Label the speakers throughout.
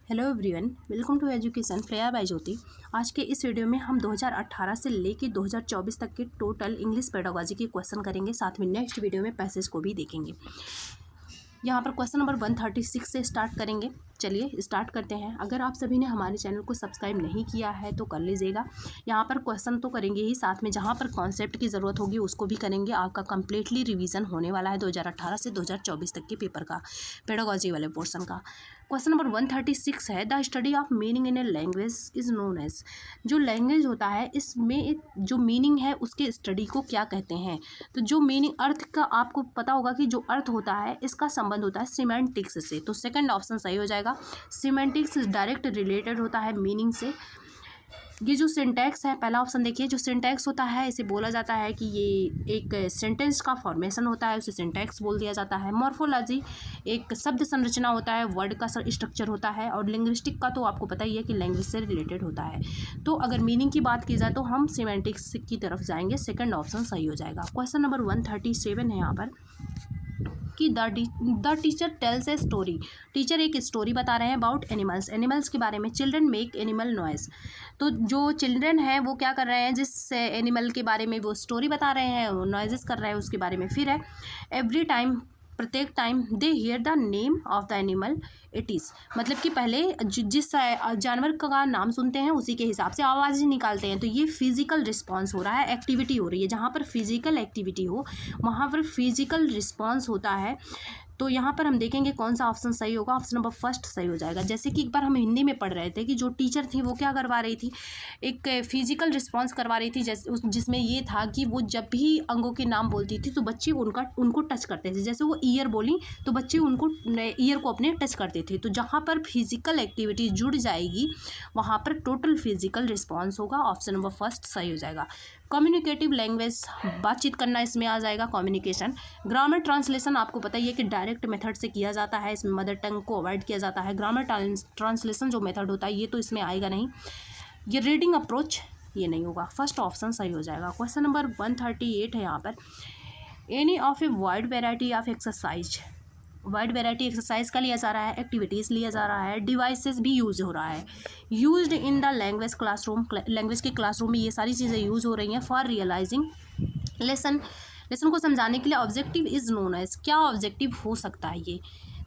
Speaker 1: Hello everyone, welcome to education Freya by Jyoti. आज के इस वीडियो में हम 2018 से लेके 2024 तक के टोटल इंग्लिश पेडागोजी के क्वेश्चन करेंगे। साथ में नेक्स्ट वीडियो में पैसेज को भी देखेंगे। यहाँ पर क्वेश्चन नंबर 136 से स्टार्ट करेंगे। चलिए स्टार्ट करते हैं। अगर आप सभी ने हमारे चैनल को सब्सक्राइब नहीं किया है तो कर लीजिएगा। यहाँ पर क्वेश्चन तो करेंगे ही, साथ में जहाँ पर कॉन्सेप्ट की ज़रूरत होगी उसको भी करेंगे। आपका कम्प्लीटली रिवीजन होने वाला है 2018 से 2024 तक के पेपर का, पेडागोजी वाले पोर्शन का। क्वेश्चन नंबर 136 है, the study of meaning in a language is known as. जो लैंग्वेज होता है इसमें जो मीनिंग है उसके स्टडी को क्या कहते हैं। तो जो मीनिंग अर्थ का आपको पता होगा कि जो अर्थ होता है इसका संबंध होता है सिमेंटिक्स से। तो सेकंड ऑप्शन सही हो जाएगा। सिमेंटिक्स डायरेक्ट रिलेटेड होता है मीनिंग से। ये जो सिंटैक्स है, पहला ऑप्शन देखिए, जो सिंटैक्स होता है इसे बोला जाता है कि ये एक सेंटेंस का फॉर्मेशन होता है, उसे सिंटैक्स बोल दिया जाता है। मॉर्फोलॉजी एक शब्द संरचना होता है, वर्ड का स्ट्रक्चर होता है। और लिंग्विस्टिक का तो आपको पता ही है कि लैंग्वेज से रिलेटेड होता है। तो अगर मीनिंग की बात की जाए तो हम सिमेंटिक्स की तरफ जाएंगे, सेकंड ऑप्शन सही हो जाएगा। क्वेश्चन नंबर 137 है यहाँ पर कि the teacher tales a story. Teacher एक स्टोरी बता रहे हैं अबाउट एनिमल्स, एनिमल्स के बारे में। Children make animal noise. तो जो चिल्ड्रन है वो क्या कर रहे हैं, जिस एनिमल के बारे में वो स्टोरी बता रहे हैं, वो नॉइजेस कर रहे हैं उसके बारे में। फिर है एवरी टाइम, प्रत्येक time they hear the name of the animal it is. मतलब कि पहले जिस जानवर का नाम सुनते हैं उसी के हिसाब से आवाज़ निकालते हैं। तो ये फिजिकल रिस्पॉन्स हो रहा है, एक्टिविटी हो रही है। जहाँ पर फिजिकल एक्टिविटी हो वहाँ पर फिजिकल रिस्पॉन्स होता है। तो यहाँ पर हम देखेंगे कौन सा ऑप्शन सही होगा। ऑप्शन नंबर फर्स्ट सही हो जाएगा। जैसे कि एक बार हम हिंदी में पढ़ रहे थे कि जो टीचर थी वो क्या करवा रही थी, एक फिजिकल रिस्पॉन्स करवा रही थी, जिसमें ये था कि वो जब भी अंगों के नाम बोलती थी तो बच्चे उनको टच करते थे। जैसे वो ईयर बोली तो बच्चे उनको ईयर को अपने टच करते थे। तो जहाँ पर फिजिकल एक्टिविटी जुड़ जाएगी वहाँ पर टोटल फिजिकल रिस्पॉन्स होगा। ऑप्शन नंबर फर्स्ट सही हो जाएगा। कम्युनिकेटिव लैंग्वेज, बातचीत करना इसमें आ जाएगा, कम्युनिकेशन। ग्रामर ट्रांसलेशन आपको पता ही है कि डायरेक्ट मेथड से किया जाता है, इसमें मदर टंग को अवॉइड किया जाता है। ग्रामर ट्रांसलेशन जो मेथड होता है ये तो इसमें आएगा नहीं। ये रीडिंग अप्रोच ये नहीं होगा, फर्स्ट ऑप्शन सही हो जाएगा। क्वेश्चन नंबर 138 है यहाँ पर, any of a wide variety of exercise. Wide variety exercise का लिया जा रहा है, एक्टिविटीज़ लिया जा रहा है, डिवाइसेस भी यूज़ हो रहा है। Used in the language classroom, language के क्लासरूम में ये सारी चीज़ें यूज़ हो रही हैं। फॉर रियलाइजिंग लेसन, लेसन को समझाने के लिए ऑब्जेक्टिव इज़ नोन एज। क्या ऑब्जेक्टिव हो सकता है ये,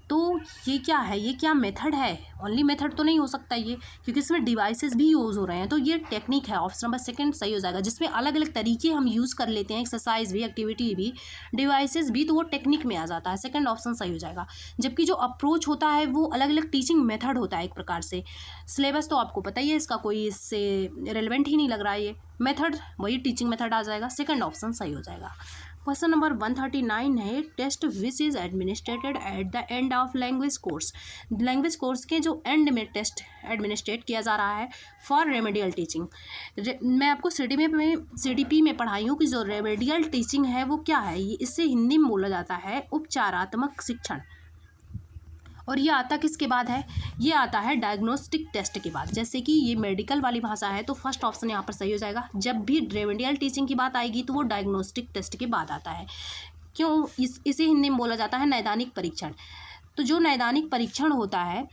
Speaker 1: तो ये क्या है, ये क्या मेथड है। ओनली मेथड तो नहीं हो सकता ये, क्योंकि इसमें डिवाइसेस भी यूज़ हो रहे हैं। तो ये टेक्निक है, ऑप्शन नंबर सेकंड सही हो जाएगा। जिसमें अलग अलग तरीके हम यूज़ कर लेते हैं, एक्सरसाइज भी, एक्टिविटी भी, डिवाइसेस भी, तो वो टेक्निक में आ जाता है, सेकंड ऑप्शन सही हो जाएगा। जबकि जो अप्रोच होता है वो अलग अलग टीचिंग मेथड होता है एक प्रकार से। सिलेबस तो आपको पता ही है, इसका कोई इससे रेलिवेंट ही नहीं लग रहा है। ये मेथड वही टीचिंग मेथड आ जाएगा, सेकंड ऑप्शन सही हो जाएगा। क्वेश्चन नंबर 139 है, test which is administered at the end of language course. Language course के जो एंड में टेस्ट एडमिनिस्ट्रेट किया जा रहा है फॉर रेमेडियल टीचिंग। मैं आपको CDP में पढ़ाई हूँ कि जो रेमेडियल टीचिंग है वो क्या है। ये इससे हिंदी में बोला जाता है उपचारात्मक शिक्षण। और ये आता किसके बाद है, ये आता है डायग्नोस्टिक टेस्ट के बाद। जैसे कि ये मेडिकल वाली भाषा है तो फर्स्ट ऑप्शन यहाँ पर सही हो जाएगा। जब भी रेमेडियल टीचिंग की बात आएगी तो वो डायग्नोस्टिक टेस्ट के बाद आता है। क्यों, इसे हिंदी में बोला जाता है नैदानिक परीक्षण। तो जो नैदानिक परीक्षण होता है,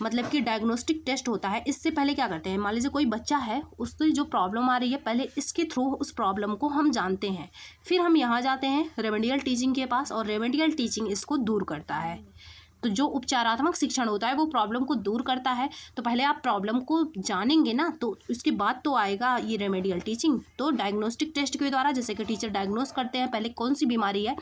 Speaker 1: मतलब कि डायग्नोस्टिक टेस्ट होता है, इससे पहले क्या करते हैं, मान लीजिए कोई बच्चा है, उससे जो प्रॉब्लम आ रही है, पहले इसके थ्रू उस प्रॉब्लम को हम जानते हैं। फिर हम यहाँ जाते हैं रेमेडियल टीचिंग के पास और रेमेडियल टीचिंग इसको दूर करता है। तो जो उपचारात्मक शिक्षण होता है वो प्रॉब्लम को दूर करता है। तो पहले आप प्रॉब्लम को जानेंगे ना, तो इसके बाद तो आएगा ये रेमेडियल टीचिंग। तो डायग्नोस्टिक टेस्ट के द्वारा जैसे कि टीचर डायग्नोस करते हैं पहले कौन सी बीमारी है,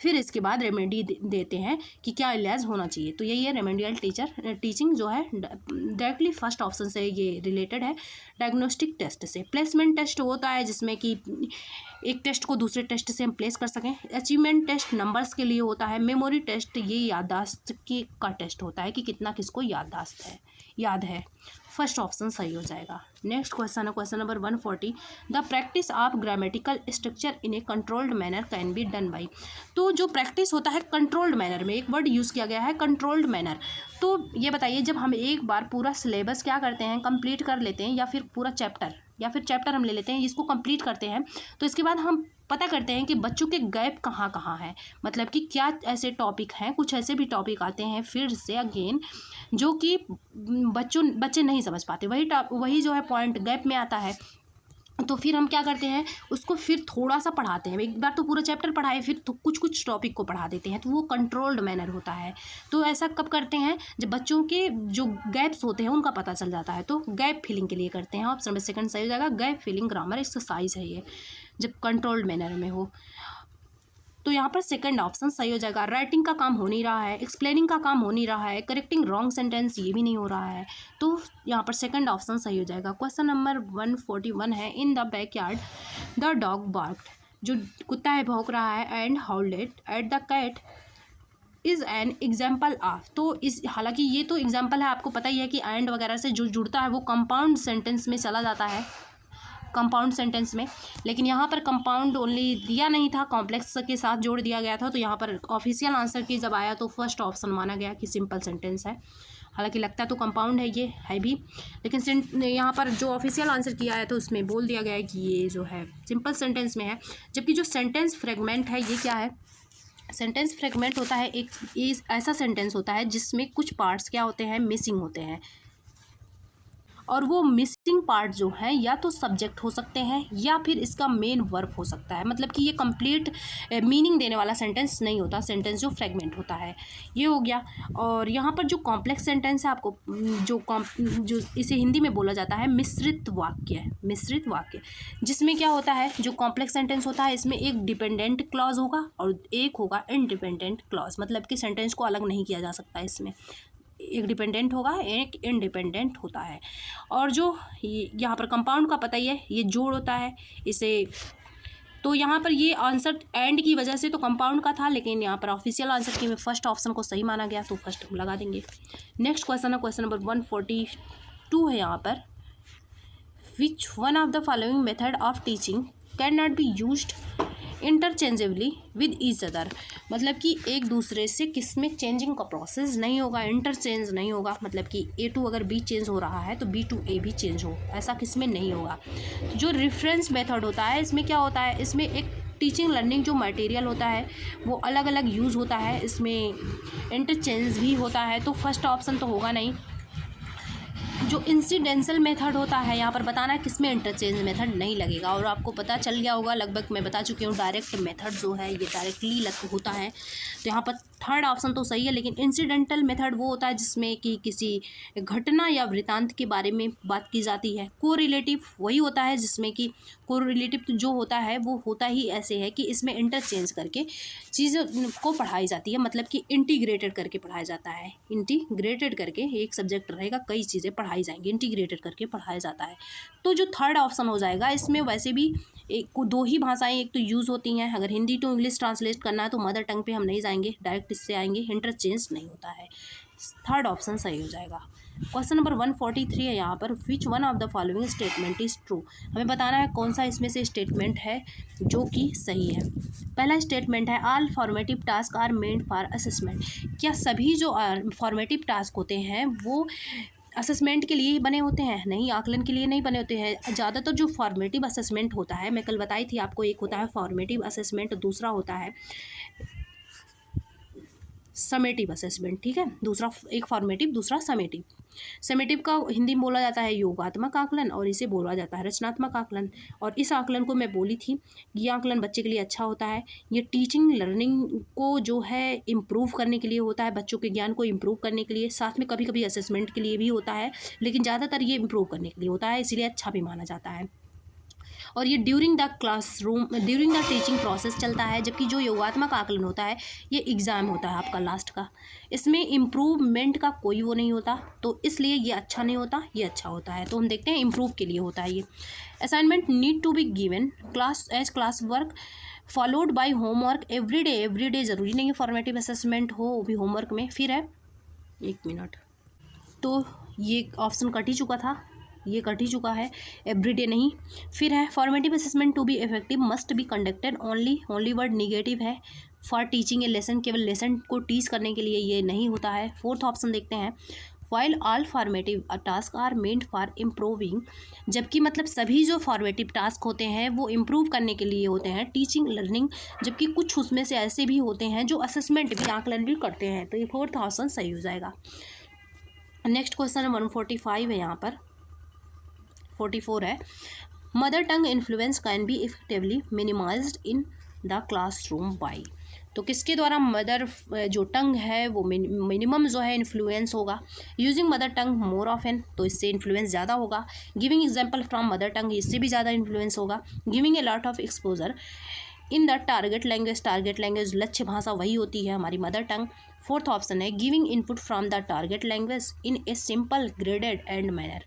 Speaker 1: फिर इसके बाद रेमेडी देते हैं कि क्या इलाज होना चाहिए। तो यही है रेमेडियल टीचिंग जो है, डायरेक्टली फर्स्ट ऑप्शन से ये रिलेटेड है डायग्नोस्टिक टेस्ट से। प्लेसमेंट टेस्ट होता है जिसमें कि एक टेस्ट को दूसरे टेस्ट से हम प्लेस कर सकें। अचीवमेंट टेस्ट नंबर्स के लिए होता है। मेमोरी टेस्ट ये याददाश्त का टेस्ट होता है कि कितना किसको याद है। फर्स्ट ऑप्शन सही हो जाएगा। नेक्स्ट क्वेश्चन है question number 140, the practice of grammatical structure in A controlled manner can be done by. तो जो प्रैक्टिस होता है कंट्रोल्ड मैनर में, एक वर्ड यूज़ किया गया है कंट्रोल्ड मैनर। तो ये बताइए, जब हम एक बार पूरा सिलेबस क्या करते हैं, कंप्लीट कर लेते हैं, या फिर पूरा चैप्टर हम ले लेते हैं, इसको कंप्लीट करते हैं, तो इसके बाद हम पता करते हैं कि बच्चों के गैप कहाँ कहाँ हैं, मतलब कि क्या ऐसे टॉपिक हैं, कुछ ऐसे भी टॉपिक आते हैं फिर से अगेन जो कि बच्चे नहीं समझ पाते, वही जो है पॉइंट गैप में आता है। तो फिर हम क्या करते हैं, उसको फिर थोड़ा सा पढ़ाते हैं। एक बार तो पूरा चैप्टर पढ़ाए, फिर तो कुछ टॉपिक को पढ़ा देते हैं, तो वो कंट्रोल्ड मैनर होता है। तो ऐसा कब करते हैं, जब बच्चों के जो गैप्स होते हैं उनका पता चल जाता है, तो गैप फिलिंग के लिए करते हैं। ऑप्शन नंबर सेकंड सही हो जाएगा, गैप फिलिंग ग्रामर एक्सरसाइज है ये, जब कंट्रोल्ड मैनर में हो। तो यहाँ पर सेकंड ऑप्शन सही हो जाएगा। राइटिंग का काम हो नहीं रहा है, एक्सप्लेनिंग का काम हो नहीं रहा है, करेक्टिंग रॉन्ग सेंटेंस ये भी नहीं हो रहा है, तो यहाँ पर सेकंड ऑप्शन सही हो जाएगा। क्वेश्चन नंबर 141 है, in the backyard the dog barked, जो कुत्ता है भौंक रहा है, and howled at the cat is an example of. तो इस हालांकि ये तो एग्जाम्पल है, आपको पता ही है कि एंड वगैरह से जो जुड़ता है वो कंपाउंड सेंटेंस में चला जाता है, कंपाउंड सेंटेंस में, लेकिन यहाँ पर कंपाउंड ओनली दिया नहीं था, कॉम्प्लेक्स के साथ जोड़ दिया गया था। तो यहाँ पर ऑफिशियल आंसर की जब आया तो फर्स्ट ऑप्शन माना गया कि सिंपल सेंटेंस है। हालांकि लगता तो कंपाउंड है, ये है भी, लेकिन यहाँ पर जो ऑफिशियल आंसर किया है तो उसमें बोल दिया गया है कि ये जो है सिंपल सेंटेंस में है। जबकि जो सेंटेंस फ्रेगमेंट है ये क्या है, सेंटेंस फ्रेगमेंट होता है एक ऐसा सेंटेंस होता है जिसमें कुछ पार्ट्स क्या होते हैं, मिसिंग होते हैं, और वो मिसिंग पार्ट जो है या तो सब्जेक्ट हो सकते हैं या फिर इसका मेन वर्ब हो सकता है। मतलब कि ये कंप्लीट मीनिंग देने वाला सेंटेंस नहीं होता, सेंटेंस जो फ्रेगमेंट होता है, ये हो गया। और यहाँ पर जो कॉम्प्लेक्स सेंटेंस है, आपको जो इसे हिंदी में बोला जाता है मिश्रित वाक्य, मिश्रित वाक्य, जिसमें क्या होता है, जो कॉम्प्लेक्स सेंटेंस होता है इसमें एक डिपेंडेंट क्लॉज होगा और एक होगा इंडिपेंडेंट क्लॉज, मतलब कि सेंटेंस को अलग नहीं किया जा सकता, इसमें एक डिपेंडेंट होगा एक इंडिपेंडेंट होता है। और जो यहाँ पर कंपाउंड का पता ही है, ये जोड़ होता है इसे, तो यहाँ पर ये आंसर एंड की वजह से तो कंपाउंड का था, लेकिन यहाँ पर ऑफिशियल आंसर की में फर्स्ट ऑप्शन को सही माना गया तो फर्स्ट हम लगा देंगे। नेक्स्ट क्वेश्चन है, क्वेश्चन नंबर 142 है यहाँ पर, which one of the following method of teaching can not be used interchangeably with each other. मतलब कि एक दूसरे से किस में चेंजिंग का प्रोसेस नहीं होगा, इंटरचेंज नहीं होगा, मतलब कि A to अगर B चेंज हो रहा है तो B to A भी चेंज हो, ऐसा किस में नहीं होगा। जो रेफरेंस मेथड होता है इसमें क्या होता है, इसमें एक टीचिंग लर्निंग जो मटेरियल होता है वो अलग अलग यूज़ होता है, इसमें इंटरचेंज भी होता है, तो फर्स्ट ऑप्शन तो होगा नहीं। जो इंसिडेंशियल मेथड होता है, यहाँ पर बताना है किसमें इंटरचेंज मेथड नहीं लगेगा, और आपको पता चल गया होगा लगभग, मैं बता चुकी हूँ, डायरेक्ट मेथड जो है ये डायरेक्टली होता है, तो यहाँ पर थर्ड ऑप्शन तो सही है। लेकिन इंसिडेंटल मेथड वो होता है जिसमें कि किसी घटना या वृतांत के बारे में बात की जाती है। कोरिलेटिव वही होता है जिसमें कि कोरिलेटिव जो होता है वो होता ही ऐसे है कि इसमें इंटरचेंज करके चीज़ों को पढ़ाई जाती है, मतलब कि इंटीग्रेटेड करके पढ़ाया जाता है, इंटीग्रेटेड करके एक सब्जेक्ट रहेगा, कई चीज़ें पढ़ाई जाएंगी, इंटीग्रेटेड करके पढ़ाया जाता है। तो जो थर्ड ऑप्शन हो जाएगा, इसमें वैसे भी दो ही भाषाएं एक तो यूज़ होती हैं, अगर हिंदी टू इंग्लिश ट्रांसलेट करना है तो मदर टंग पे हम नहीं जाएंगे, डायरेक्ट इससे आएंगे, इंटरचेंज नहीं होता है, थर्ड ऑप्शन सही हो जाएगा। क्वेश्चन नंबर 143 है यहाँ पर, which one of the following statement is true. हमें बताना है कौन सा इसमें से स्टेटमेंट है जो कि सही है। पहला स्टेटमेंट है, all formative task are made for assessment. क्या सभी जो फॉर्मेटिव टास्क होते हैं वो असेसमेंट के लिए ही बने होते हैं? नहीं, आकलन के लिए नहीं बने होते हैं। ज़्यादातर जो फॉर्मेटिव असेसमेंट होता है, मैं कल बताई थी आपको, एक होता है फॉर्मेटिव असेसमेंट, दूसरा होता है समेटिव असेसमेंट, ठीक है, दूसरा एक फॉर्मेटिव, दूसरा समेटिव। समेटिव का हिंदी में बोला जाता है योगात्मक आकलन और इसे बोला जाता है रचनात्मक आकलन। और इस आकलन को मैं बोली थी, ये आकलन बच्चे के लिए अच्छा होता है, ये टीचिंग लर्निंग को जो है इम्प्रूव करने के लिए होता है, बच्चों के ज्ञान को इम्प्रूव करने के लिए, साथ में कभी कभी असेसमेंट के लिए भी होता है, लेकिन ज़्यादातर ये इम्प्रूव करने के लिए होता है, इसीलिए अच्छा भी माना जाता है। और ये ड्यूरिंग द टीचिंग प्रोसेस चलता है। जबकि जो योगात्मक आकलन होता है ये एग्ज़ाम होता है आपका लास्ट का, इसमें इम्प्रूवमेंट का कोई वो नहीं होता, तो इसलिए ये अच्छा नहीं होता, ये अच्छा होता है। तो हम देखते हैं इम्प्रूव के लिए होता है ये। Assignment need to be given class work followed by homework every day ज़रूरी नहीं है फॉर्मेटिव असेसमेंट हो वो भी होमवर्क में। फिर है, एक मिनट, तो ये ऑप्शन कट ही चुका था, ये कट ही चुका है, एवरीडे नहीं। फिर है, formative assessment to be effective must be conducted only word negative है, फॉर टीचिंग ए लेसन, केवल लेसन को टीच करने के लिए ये नहीं होता है। फोर्थ ऑप्शन देखते हैं, while all formative task are meant for improving, जबकि मतलब सभी जो फॉर्मेटिव टास्क होते हैं वो इम्प्रूव करने के लिए होते हैं, टीचिंग लर्निंग, जबकि कुछ उसमें से ऐसे भी होते हैं जो असेसमेंट भी, आकलन भी करते हैं। तो ये 4th ऑप्शन सही हो जाएगा। नेक्स्ट क्वेश्चन 145 है, यहाँ पर 44 है। Mother tongue influence can be effectively minimised in the classroom by, तो किसके द्वारा मदर जो टंग है वो मिनिमम जो है इन्फ्लुएंस होगा। Using mother tongue more often, तो इससे इन्फ्लुएंस ज़्यादा होगा। Giving example from mother tongue, इससे भी ज़्यादा इन्फ्लुएंस होगा। Giving a lot of exposure in the target language, लक्ष्य भाषा वही होती है हमारी मदर टंग। 4th ऑप्शन है giving input from the target language in a simple graded and manner,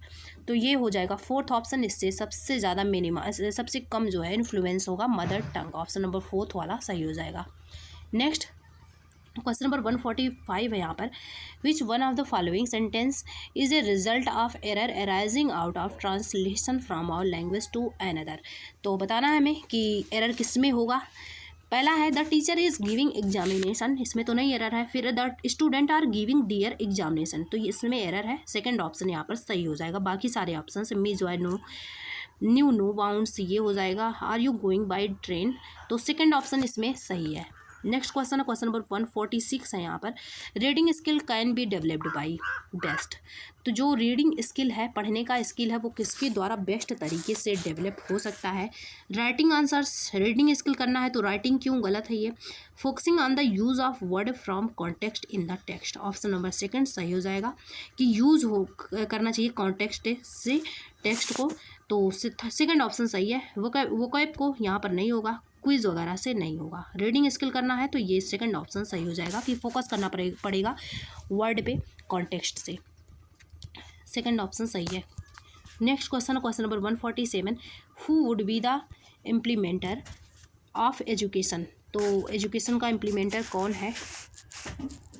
Speaker 1: तो ये हो जाएगा 4th ऑप्शन। इससे सबसे ज़्यादा सबसे कम जो है इन्फ्लुएंस होगा mother tongue, option number 4th वाला सही हो जाएगा। नेक्स्ट क्वेश्चन नंबर 145 है, यहाँ पर which one of the following sentence is a result of error arising out of translation from our language to another, तो बताना है हमें कि एरर किस में होगा। पहला है the teacher is giving examination, इसमें तो नहीं एरर है। फिर the student are giving dear examination, तो इसमें एरर है। सेकंड ऑप्शन यहाँ पर सही हो जाएगा। बाकी सारे ऑप्शन मी जो है नो न्यू नो बाउंड्स ये हो जाएगा। Are you going by train, तो सेकंड ऑप्शन इसमें सही है। नेक्स्ट क्वेश्चन है क्वेश्चन नंबर 146 है, यहाँ पर reading skill can be developed by best, तो जो रीडिंग स्किल है, पढ़ने का स्किल है, वो किसके द्वारा बेस्ट तरीके से डेवलप हो सकता है। राइटिंग आंसर्स, रीडिंग स्किल करना है तो राइटिंग क्यों, गलत है ये। Focusing on the use of word from context in the text, option number second सही हो जाएगा कि यूज़ हो करना चाहिए कॉन्टेक्स्ट से टेक्स्ट को, तो सेकंड ऑप्शन सही है। वोकैब को यहाँ पर नहीं होगा, क्विज वगैरह से नहीं होगा। रीडिंग स्किल करना है तो ये सेकंड ऑप्शन सही हो जाएगा कि फोकस करना पड़ेगा वर्ड पे कॉन्टेक्स्ट से, सेकंड ऑप्शन सही है। Next question number 147, who would be the implementer of education, तो एजुकेशन का इम्प्लीमेंटर कौन है।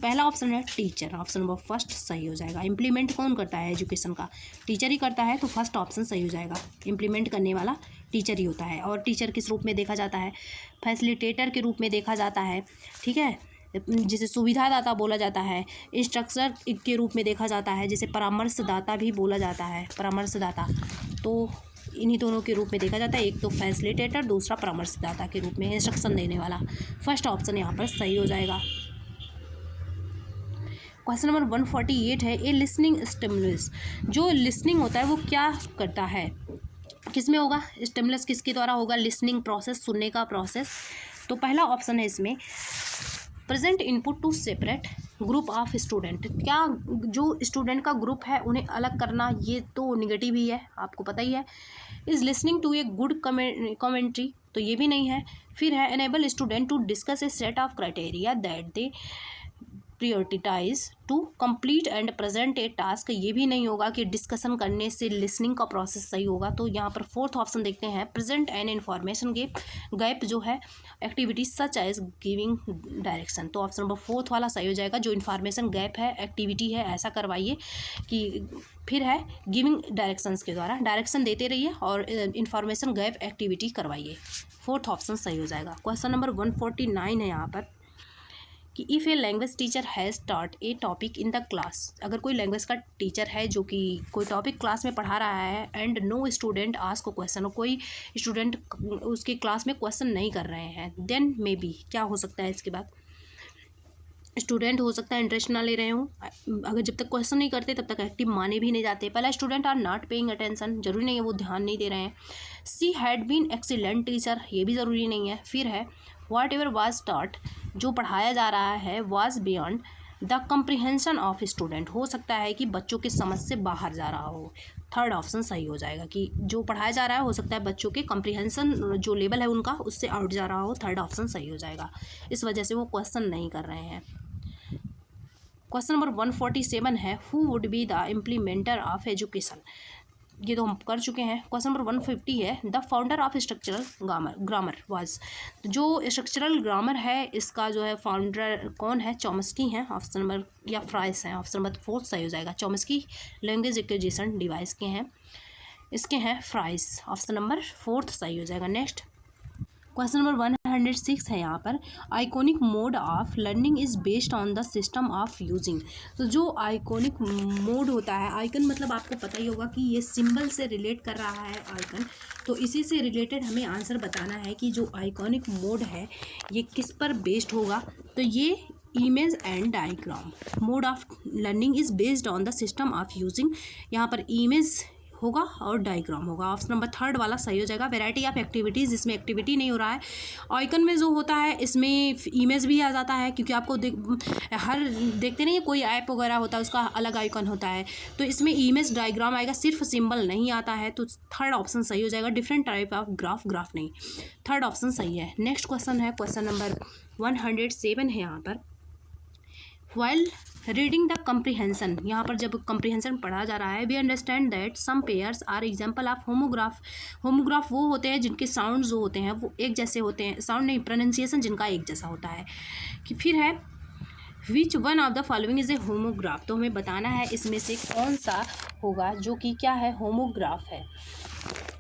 Speaker 1: पहला ऑप्शन है टीचर, ऑप्शन नंबर फर्स्ट सही हो जाएगा। इम्प्लीमेंट कौन करता है एजुकेशन का, टीचर ही करता है, तो फर्स्ट ऑप्शन सही हो जाएगा। इम्प्लीमेंट करने वाला टीचर ही होता है। और टीचर किस रूप में देखा जाता है, फैसिलिटेटर के रूप में देखा जाता है, ठीक है, जिसे सुविधादाता बोला जाता है। इंस्ट्रक्टर के रूप में देखा जाता है, जिसे परामर्शदाता भी बोला जाता है, परामर्शदाता, तो इन्हीं दोनों के रूप में देखा जाता है। एक तो फैसिलिटेटर, दूसरा परामर्शदाता के रूप में इंस्ट्रक्शन देने वाला। फर्स्ट ऑप्शन यहाँ पर सही हो जाएगा। क्वेश्चन नंबर 148 है, ए लिसनिंग स्टिमुलस, जो लिसनिंग होता है वो क्या करता है, किस में होगा, स्टिमुलस किसके द्वारा होगा, लिसनिंग प्रोसेस, सुनने का प्रोसेस। तो पहला ऑप्शन है इसमें present input to separate group of student, क्या जो स्टूडेंट का ग्रुप है उन्हें अलग करना, ये तो निगेटिव ही है, आपको पता ही है। Is listening to a good commentary, तो ये भी नहीं है। फिर है enable student to discuss a set of criteria that they prioritize to complete and present a task, ये भी नहीं होगा कि डिस्कशन करने से लिसनिंग का प्रोसेस सही होगा। तो यहाँ पर 4th ऑप्शन देखते हैं, प्रेजेंट एन इन्फॉर्मेशन गैप जो है activities such as giving direction, तो ऑप्शन नंबर 4th वाला सही हो जाएगा। जो इन्फॉर्मेशन गैप है, एक्टिविटी है, ऐसा करवाइए कि फिर है गिविंग डायरेक्शंस के द्वारा डायरेक्शन देते रहिए और इन्फॉर्मेशन गैप एक्टिविटी करवाइए, 4th ऑप्शन सही हो जाएगा। क्वेश्चन नंबर 149 है यहाँ पर कि if A language teacher has taught A topic in the class, अगर कोई लैंग्वेज का टीचर है जो कि कोई टॉपिक क्लास में पढ़ा रहा है and no student ask question, और कोई स्टूडेंट उसके क्लास में क्वेश्चन नहीं कर रहे हैं, देन मे बी क्या हो सकता है, इसके बाद स्टूडेंट हो सकता है इंटरेस्ट ना ले रहे हों, अगर जब तक क्वेश्चन नहीं करते तब तक एक्टिव माने भी नहीं जाते। पहला student are not paying attention, जरूरी नहीं है वो ध्यान नहीं दे रहे हैं। She had been excellent teacher, ये भी ज़रूरी नहीं है। फिर है वॉट एवर वाज टॉट, जो पढ़ाया जा रहा है was beyond the comprehension of student, हो सकता है कि बच्चों के समझ से बाहर जा रहा हो, थर्ड ऑप्शन सही हो जाएगा कि जो पढ़ाया जा रहा है हो सकता है बच्चों के कम्प्रीहेंशन जो लेवल है उनका उससे आउट जा रहा हो, थर्ड ऑप्शन सही हो जाएगा, इस वजह से वो क्वेश्चन नहीं कर रहे हैं। क्वेश्चन नंबर 147 है, who would be the implementer of education, ये तो हम कर चुके हैं। क्वेश्चन नंबर 150 है, the founder of structural grammar was, जो स्ट्रक्चरल ग्रामर है इसका जो है फाउंडर कौन है, चॉम्स्की हैं, ऑप्शन नंबर, या फ्राइस हैं, ऑप्शन नंबर 4 सही हो जाएगा। चॉम्स्की लैंग्वेज एक्विजिशन डिवाइस के हैं, इसके हैं फ्राइस, ऑप्शन नंबर 4 सही हो जाएगा। नेक्स्ट क्वेश्चन नंबर 106 है यहाँ पर, iconic mode of learning is based on the system of using. तो जो आइकॉनिक मोड होता है, आइकन मतलब आपको पता ही होगा कि ये सिंबल से रिलेट कर रहा है आइकन, तो इसी से रिलेटेड हमें आंसर बताना है कि जो आइकॉनिक मोड है ये किस पर बेस्ड होगा। तो ये image and diagram, mode of learning is based on the system of using, यहाँ पर इमेज होगा और डायग्राम होगा। ऑप्शन नंबर 3 वाला सही हो जाएगा। वैरायटी ऑफ एक्टिविटीज़, इसमें एक्टिविटी नहीं हो रहा है। आइकन में जो होता है इसमें इमेज भी आ जाता है, क्योंकि आपको देखते नहीं, कोई ऐप वगैरह होता है उसका अलग आइकन होता है, तो इसमें इमेज डायग्राम आएगा, सिर्फ सिंबल नहीं आता है। तो 3rd ऑप्शन सही हो जाएगा। डिफरेंट टाइप ऑफ ग्राफ नहीं, 3rd ऑप्शन सही है। नेक्स्ट क्वेश्चन है क्वेश्चन नंबर 107 है यहाँ पर, वाइल रीडिंग द कम्प्रीहेंसन, यहाँ पर जब कम्प्रीहेंसन पढ़ा जा रहा है, we understand that some pairs are example of homograph. Homograph वो होते हैं जिनके साउंड जो होते हैं वो एक जैसे होते हैं, साउंड नहीं, प्रोनाउंसिएशन जिनका एक जैसा होता है। कि फिर है which one of the following is a homograph, तो हमें बताना है इसमें से कौन सा होगा जो कि क्या है, होमोग्राफ है।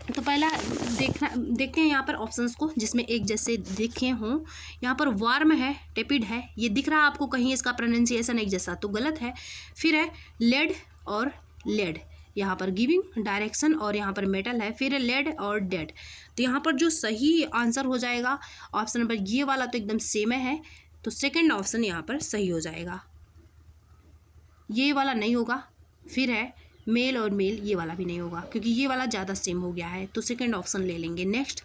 Speaker 1: तो पहला देखते हैं यहाँ पर ऑप्शंस को, जिसमें एक जैसे दिखे हों। यहाँ पर वार्म है, टेपिड है, ये दिख रहा है आपको कहीं इसका प्रोनाउंसिएशन एक जैसा, तो गलत है। फिर है लेड और लेड, यहाँ पर गिविंग डायरेक्शन, और यहाँ पर मेटल है। फिर है लेड और डेड, तो यहाँ पर जो सही आंसर हो जाएगा ऑप्शन नंबर ये वाला, तो एकदम सेम है, तो 2nd ऑप्शन यहाँ पर सही हो जाएगा। ये वाला नहीं होगा। फिर है मेल और मेल, ये वाला भी नहीं होगा क्योंकि ये वाला ज़्यादा सेम हो गया है, तो 2nd ऑप्शन ले लेंगे। नेक्स्ट,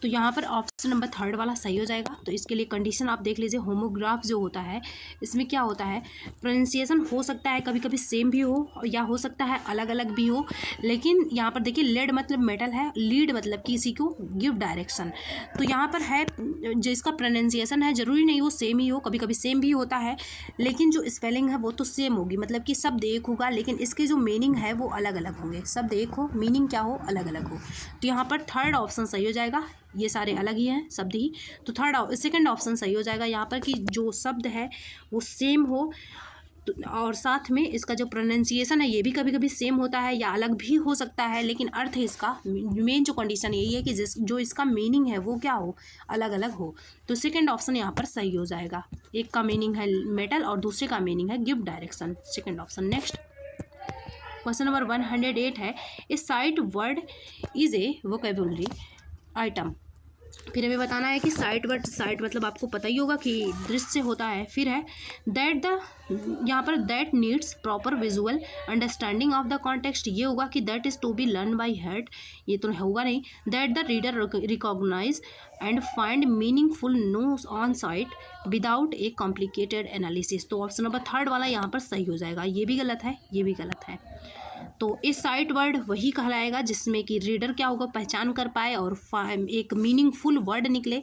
Speaker 1: तो यहाँ पर ऑप्शन नंबर 3rd वाला सही हो जाएगा। तो इसके लिए कंडीशन आप देख लीजिए, होमोग्राफ जो होता है इसमें क्या होता है, प्रोनाउंसिएशन हो सकता है कभी कभी सेम भी हो या हो सकता है अलग अलग भी हो, लेकिन यहाँ पर देखिए लेड मतलब मेटल है, लीड मतलब किसी को गिव डायरेक्शन, तो यहाँ पर है जो इसका प्रोनाउंसिएशन है ज़रूरी नहीं वो सेम ही हो, कभी कभी सेम भी होता है, लेकिन जो स्पेलिंग है वो तो सेम होगी, मतलब कि शब्द एक होगा लेकिन इसके जो मीनिंग है वो अलग अलग होंगे। शब्द एक हो, मीनिंग क्या हो, अलग अलग हो, तो यहाँ पर 3rd ऑप्शन सही हो जाएगा। ये सारे अलग ही हैं शब्द ही, तो 2nd ऑप्शन सही हो जाएगा यहाँ पर कि जो शब्द है वो सेम हो, और साथ में इसका जो प्रोनाउंसिएशन है ये भी कभी कभी सेम होता है या अलग भी हो सकता है, लेकिन अर्थ इसका मेन जो कंडीशन यही है कि जो इसका मीनिंग है वो क्या हो, अलग अलग हो, तो 2nd ऑप्शन यहाँ पर सही हो जाएगा। एक का मीनिंग है मेटल और दूसरे का मीनिंग है give direction, 2nd option. Next question number 108 है, a sight word is a vocabulary item. फिर हमें बताना है कि साइट वर्ड, साइट मतलब आपको पता ही होगा कि दृश्य होता है। फिर है दैट यहाँ पर that needs proper visual understanding of the context, ये होगा कि that is to be learn by heart, ये तो होगा नहीं। That the reader recognise and find meaningful no on sight without a complicated analysis, तो ऑप्शन नंबर 3rd वाला यहाँ पर सही हो जाएगा। ये भी गलत है, ये भी गलत है। तो इस साइट वर्ड वही कहलाएगा जिसमें कि रीडर क्या होगा, पहचान कर पाए और एक मीनिंगफुल वर्ड निकले,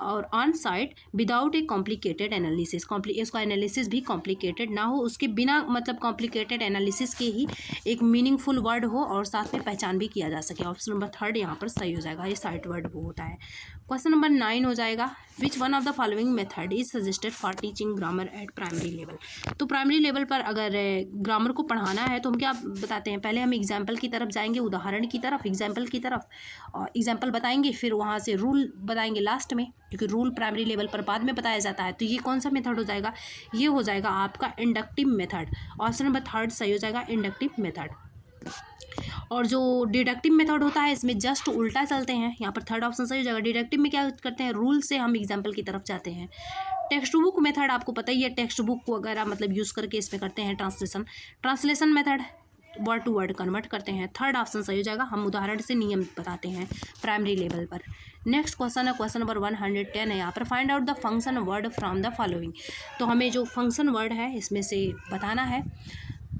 Speaker 1: और on sight without a complicated analysis, इसका एनालिसिस भी कॉम्प्लिकेटेड ना हो, उसके बिना मतलब कॉम्प्लिकेटेड एनालिसिस के ही एक मीनिंगफुल वर्ड हो और साथ में पहचान भी किया जा सके। ऑप्शन नंबर 3rd यहाँ पर सही हो जाएगा, ये साइट वर्ड वो होता है। क्वेश्चन नंबर 9 हो जाएगा, विच one of the following method is suggested for teaching grammar eight primary level. तो प्राइमरी लेवल पर अगर ग्रामर को पढ़ाना है तो हम क्या बताते हैं, पहले हम एग्जाम्पल की तरफ जाएंगे, उदाहरण की तरफ, एग्जाम्पल की तरफ, और एग्जाम्पल बताएंगे, फिर वहाँ से रूल बताएंगे लास्ट में, क्योंकि रूल प्राइमरी लेवल पर बाद में बताया जाता है। तो ये कौन सा मेथड हो जाएगा, ये हो जाएगा आपका inductive method. Option number 3rd सही हो जाएगा, इंडक्टिव मेथड। और जो डिडक्टिव मेथड होता है इसमें जस्ट उल्टा चलते हैं, यहाँ पर 3rd ऑप्शन सही हो जाएगा। डिडक्टिव में क्या करते हैं, रूल से हम एग्जाम्पल की तरफ जाते हैं। टेक्स्ट बुक मेथड आपको पता ही है, टेक्स्ट बुक वगैरह मतलब यूज़ करके इसमें करते हैं translation method, word to word convert करते हैं। 3rd ऑप्शन सही हो जाएगा, हम उदाहरण से नियम बताते हैं प्राइमरी लेवल पर। नेक्स्ट क्वेश्चन है क्वेश्चन नंबर 110 है, यहाँ पर find out the function word from the following. तो हमें जो फंक्शन वर्ड है इसमें से बताना है।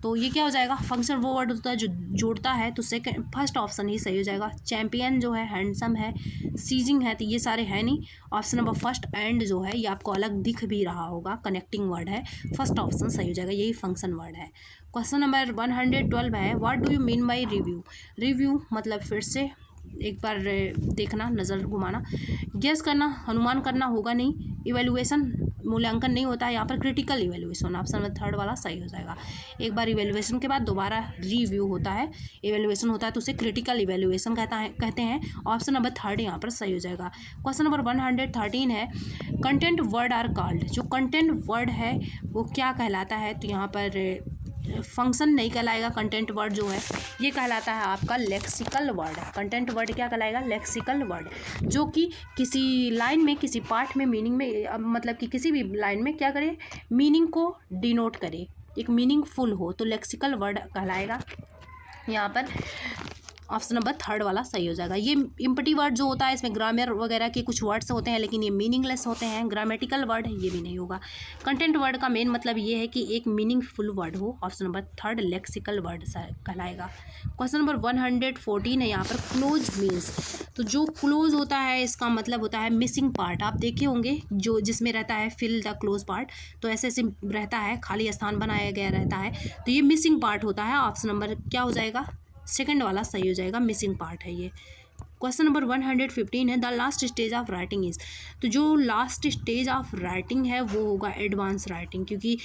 Speaker 1: तो ये क्या हो जाएगा, फंक्शन वो वर्ड होता है जो जोड़ता है, तो 1st ऑप्शन ही सही हो जाएगा। चैम्पियन जो है, हैंडसम है, सीजिंग है, तो ये सारे हैं नहीं। ऑप्शन नंबर 1st एंड जो है ये आपको अलग दिख भी रहा होगा, कनेक्टिंग वर्ड है, 1st ऑप्शन सही हो जाएगा, यही फंक्शन वर्ड है। क्वेश्चन नंबर 112 है, what do you mean by review. Review मतलब फिर से एक बार देखना, नज़र घुमाना। गेस करना, अनुमान करना होगा नहीं। इवैल्यूएशन मूल्यांकन नहीं होता है यहाँ पर, critical evaluation option number third वाला सही हो जाएगा। एक बार इवैल्यूएशन के बाद दोबारा रिव्यू होता है, इवैल्यूएशन होता है तो उसे क्रिटिकल इवैल्यूएशन कहते हैं। ऑप्शन नंबर थर्ड यहाँ पर सही हो जाएगा। क्वेश्चन नंबर 113 है, कंटेंट वर्ड आर कॉल्ड। जो कंटेंट वर्ड है वो क्या कहलाता है? तो यहाँ पर फंक्शन नहीं कहलाएगा। कंटेंट वर्ड जो है ये कहलाता है आपका लेक्सिकल वर्ड। कंटेंट वर्ड क्या कहलाएगा? लेक्सिकल वर्ड, जो कि किसी लाइन में, किसी पार्ट में, मीनिंग में, मतलब कि किसी भी लाइन में क्या करे, मीनिंग को डिनोट करे, एक मीनिंगफुल हो, तो लेक्सिकल वर्ड कहलाएगा। यहाँ पर ऑप्शन नंबर थर्ड वाला सही हो जाएगा। ये इम्पटी वर्ड जो होता है इसमें ग्रामर वगैरह के कुछ वर्ड्स होते हैं, लेकिन ये मीनिंगलेस होते हैं। ग्रामेटिकल वर्ड है, ये भी नहीं होगा। कंटेंट वर्ड का मेन मतलब ये है कि एक मीनिंगफुल वर्ड हो। Option number third lexical word कहलाएगा। क्वेश्चन नंबर 114 है, यहाँ पर क्लोज मीन्स। तो जो क्लोज होता है इसका मतलब होता है मिसिंग पार्ट। आप देखे होंगे जो जिसमें रहता है फिल द क्लोज पार्ट, तो ऐसे ऐसे रहता है, खाली स्थान बनाया गया रहता है, तो ये मिसिंग पार्ट होता है। ऑप्शन नंबर क्या हो जाएगा? सेकंड वाला सही हो जाएगा, मिसिंग पार्ट है ये। क्वेश्चन नंबर 115 है, the last stage of writing is. तो जो लास्ट स्टेज ऑफ राइटिंग है वो होगा एडवांस राइटिंग, क्योंकि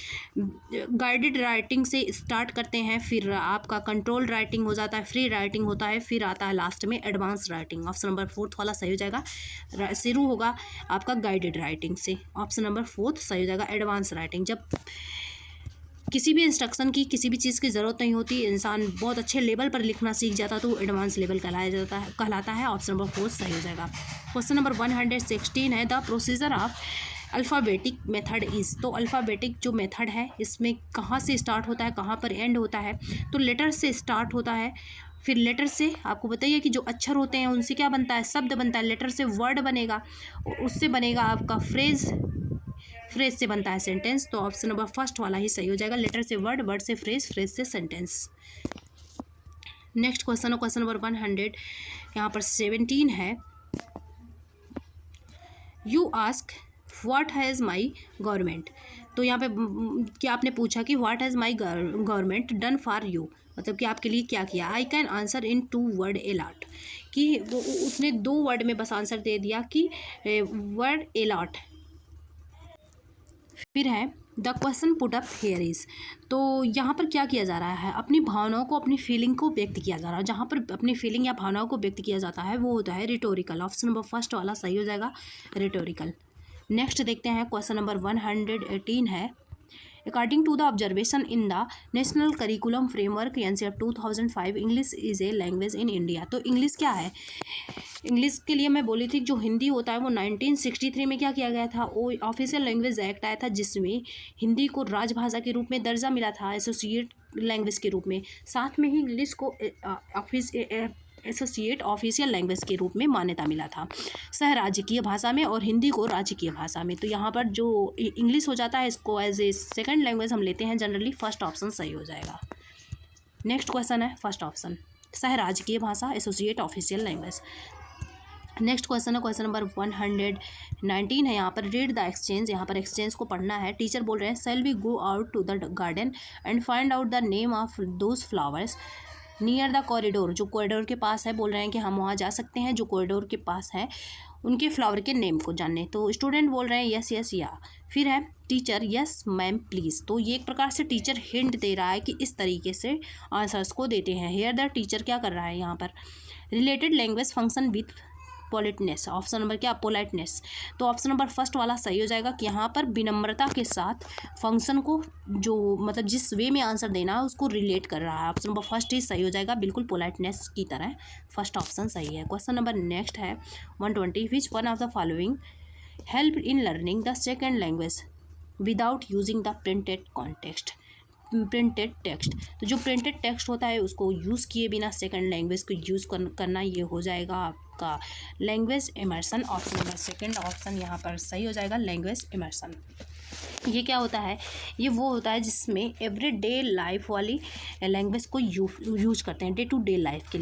Speaker 1: गाइडेड राइटिंग से स्टार्ट करते हैं, फिर आपका कंट्रोल राइटिंग हो जाता है, फ्री राइटिंग होता है, फिर आता है लास्ट में advance writing. Option number fourth वाला सही हो जाएगा। शुरू होगा आपका गाइडेड राइटिंग से। ऑप्शन नंबर फोर्थ सही हो जाएगा, एडवांस राइटिंग। जब किसी भी इंस्ट्रक्शन की, किसी भी चीज़ की ज़रूरत नहीं होती, इंसान बहुत अच्छे लेवल पर लिखना सीख जाता तो एडवांस लेवल कहलाता है। ऑप्शन नंबर 4 सही हो जाएगा। क्वेश्चन नंबर 116 है, the procedure of alphabetic method is. तो अल्फ़ाबेटिक जो मेथड है इसमें कहाँ से स्टार्ट होता है, कहाँ पर एंड होता है? तो लेटर से स्टार्ट होता है, फिर लेटर से आपको बताइए कि जो अक्षर होते हैं उनसे क्या बनता है? शब्द बनता है। लेटर से वर्ड बनेगा, और उससे बनेगा आपका फ्रेज़, फ्रेज से बनता है सेंटेंस। तो ऑप्शन नंबर फर्स्ट वाला ही सही हो जाएगा। लेटर से वर्ड, वर्ड से फ्रेज, फ्रेज से सेंटेंस। नेक्स्ट क्वेश्चन है क्वेश्चन नंबर 100 यहाँ पर 17 है, you ask what has my government. तो यहाँ पे क्या आपने पूछा कि what has my government done for you, मतलब कि आपके लिए क्या किया। I can answer in 2 word a lot, कि उसने 2 वर्ड में बस आंसर दे दिया कि वर्ड ए लॉट। फिर है the question put up here is. तो यहाँ पर क्या किया जा रहा है? अपनी भावनाओं को, अपनी फीलिंग को व्यक्त किया जा रहा है। जहाँ पर अपनी फीलिंग या भावनाओं को व्यक्त किया जाता है वो होता है रिटोरिकल। ऑप्शन नंबर फर्स्ट वाला सही हो जाएगा, रिटोरिकल। नेक्स्ट देखते हैं क्वेश्चन नंबर 118 है, according to the observation in the national curriculum framework NCERT 2005 English is a language in India. तो इंग्लिश क्या है? इंग्लिश के लिए मैं बोली थी जो हिंदी होता है वो 1963 में क्या किया गया था, वो ऑफिशियल लैंग्वेज एक्ट आया था, जिसमें हिंदी को राजभाषा के रूप में दर्जा मिला था, एसोसिएट लैंग्वेज के रूप में। साथ में ही इंग्लिश को एसोसिएट ऑफिशियल लैंग्वेज के रूप में मान्यता मिला था, सह राजकीय भाषा में, और हिंदी को राजकीय भाषा में। तो यहाँ पर जो इंग्लिश हो जाता है इसको एज ए सेकंड लैंग्वेज हम लेते हैं जनरली। फर्स्ट ऑप्शन सही हो जाएगा। नेक्स्ट क्वेश्चन है फर्स्ट ऑप्शन, सह राजकीय भाषा, associate official language. Next question है क्वेश्चन नंबर 119 है, यहाँ पर रीड द एक्सचेंज। यहाँ पर एक्सचेंज को पढ़ना है। टीचर बोल रहे हैं, shall we go out to the garden and find out the name of those flowers near the corridor. जो कॉरिडोर के पास है, बोल रहे हैं कि हम वहाँ जा सकते हैं जो कॉरिडोर के पास है, उनके फ्लावर के नेम को जानने। तो स्टूडेंट बोल रहे हैं यस यस या। फिर है टीचर, यस मैम प्लीज़। तो ये एक प्रकार से टीचर हिंट दे रहा है कि इस तरीके से आंसर्स को देते हैं। हेयर द टीचर क्या कर रहा है यहाँ पर, related language function with politeness. Option number क्या, पोलाइटनेस। तो ऑप्शन नंबर फर्स्ट वाला सही हो जाएगा कि यहाँ पर विनम्रता के साथ फंक्शन को, जो मतलब जिस वे में आंसर देना है उसको रिलेट कर रहा है। ऑप्शन नंबर फर्स्ट ही सही हो जाएगा, बिल्कुल पोलाइटनेस की तरह फर्स्ट ऑप्शन सही है। क्वेश्चन नंबर नेक्स्ट है 120, विच one of the following help in learning the second language without using the printed context. Printed text, तो जो प्रिंटेड टेक्स्ट होता है उसको यूज़ किए बिना सेकंड लैंग्वेज को यूज़ करना, ये हो जाएगा आपका language immersion. Option number second option यहाँ पर सही हो जाएगा, लैंग्वेज इमर्सन। ये क्या होता है, ये वो होता है जिसमें एवरी डे लाइफ वाली लैंग्वेज को यूज करते हैं, डे टू डे लाइफ के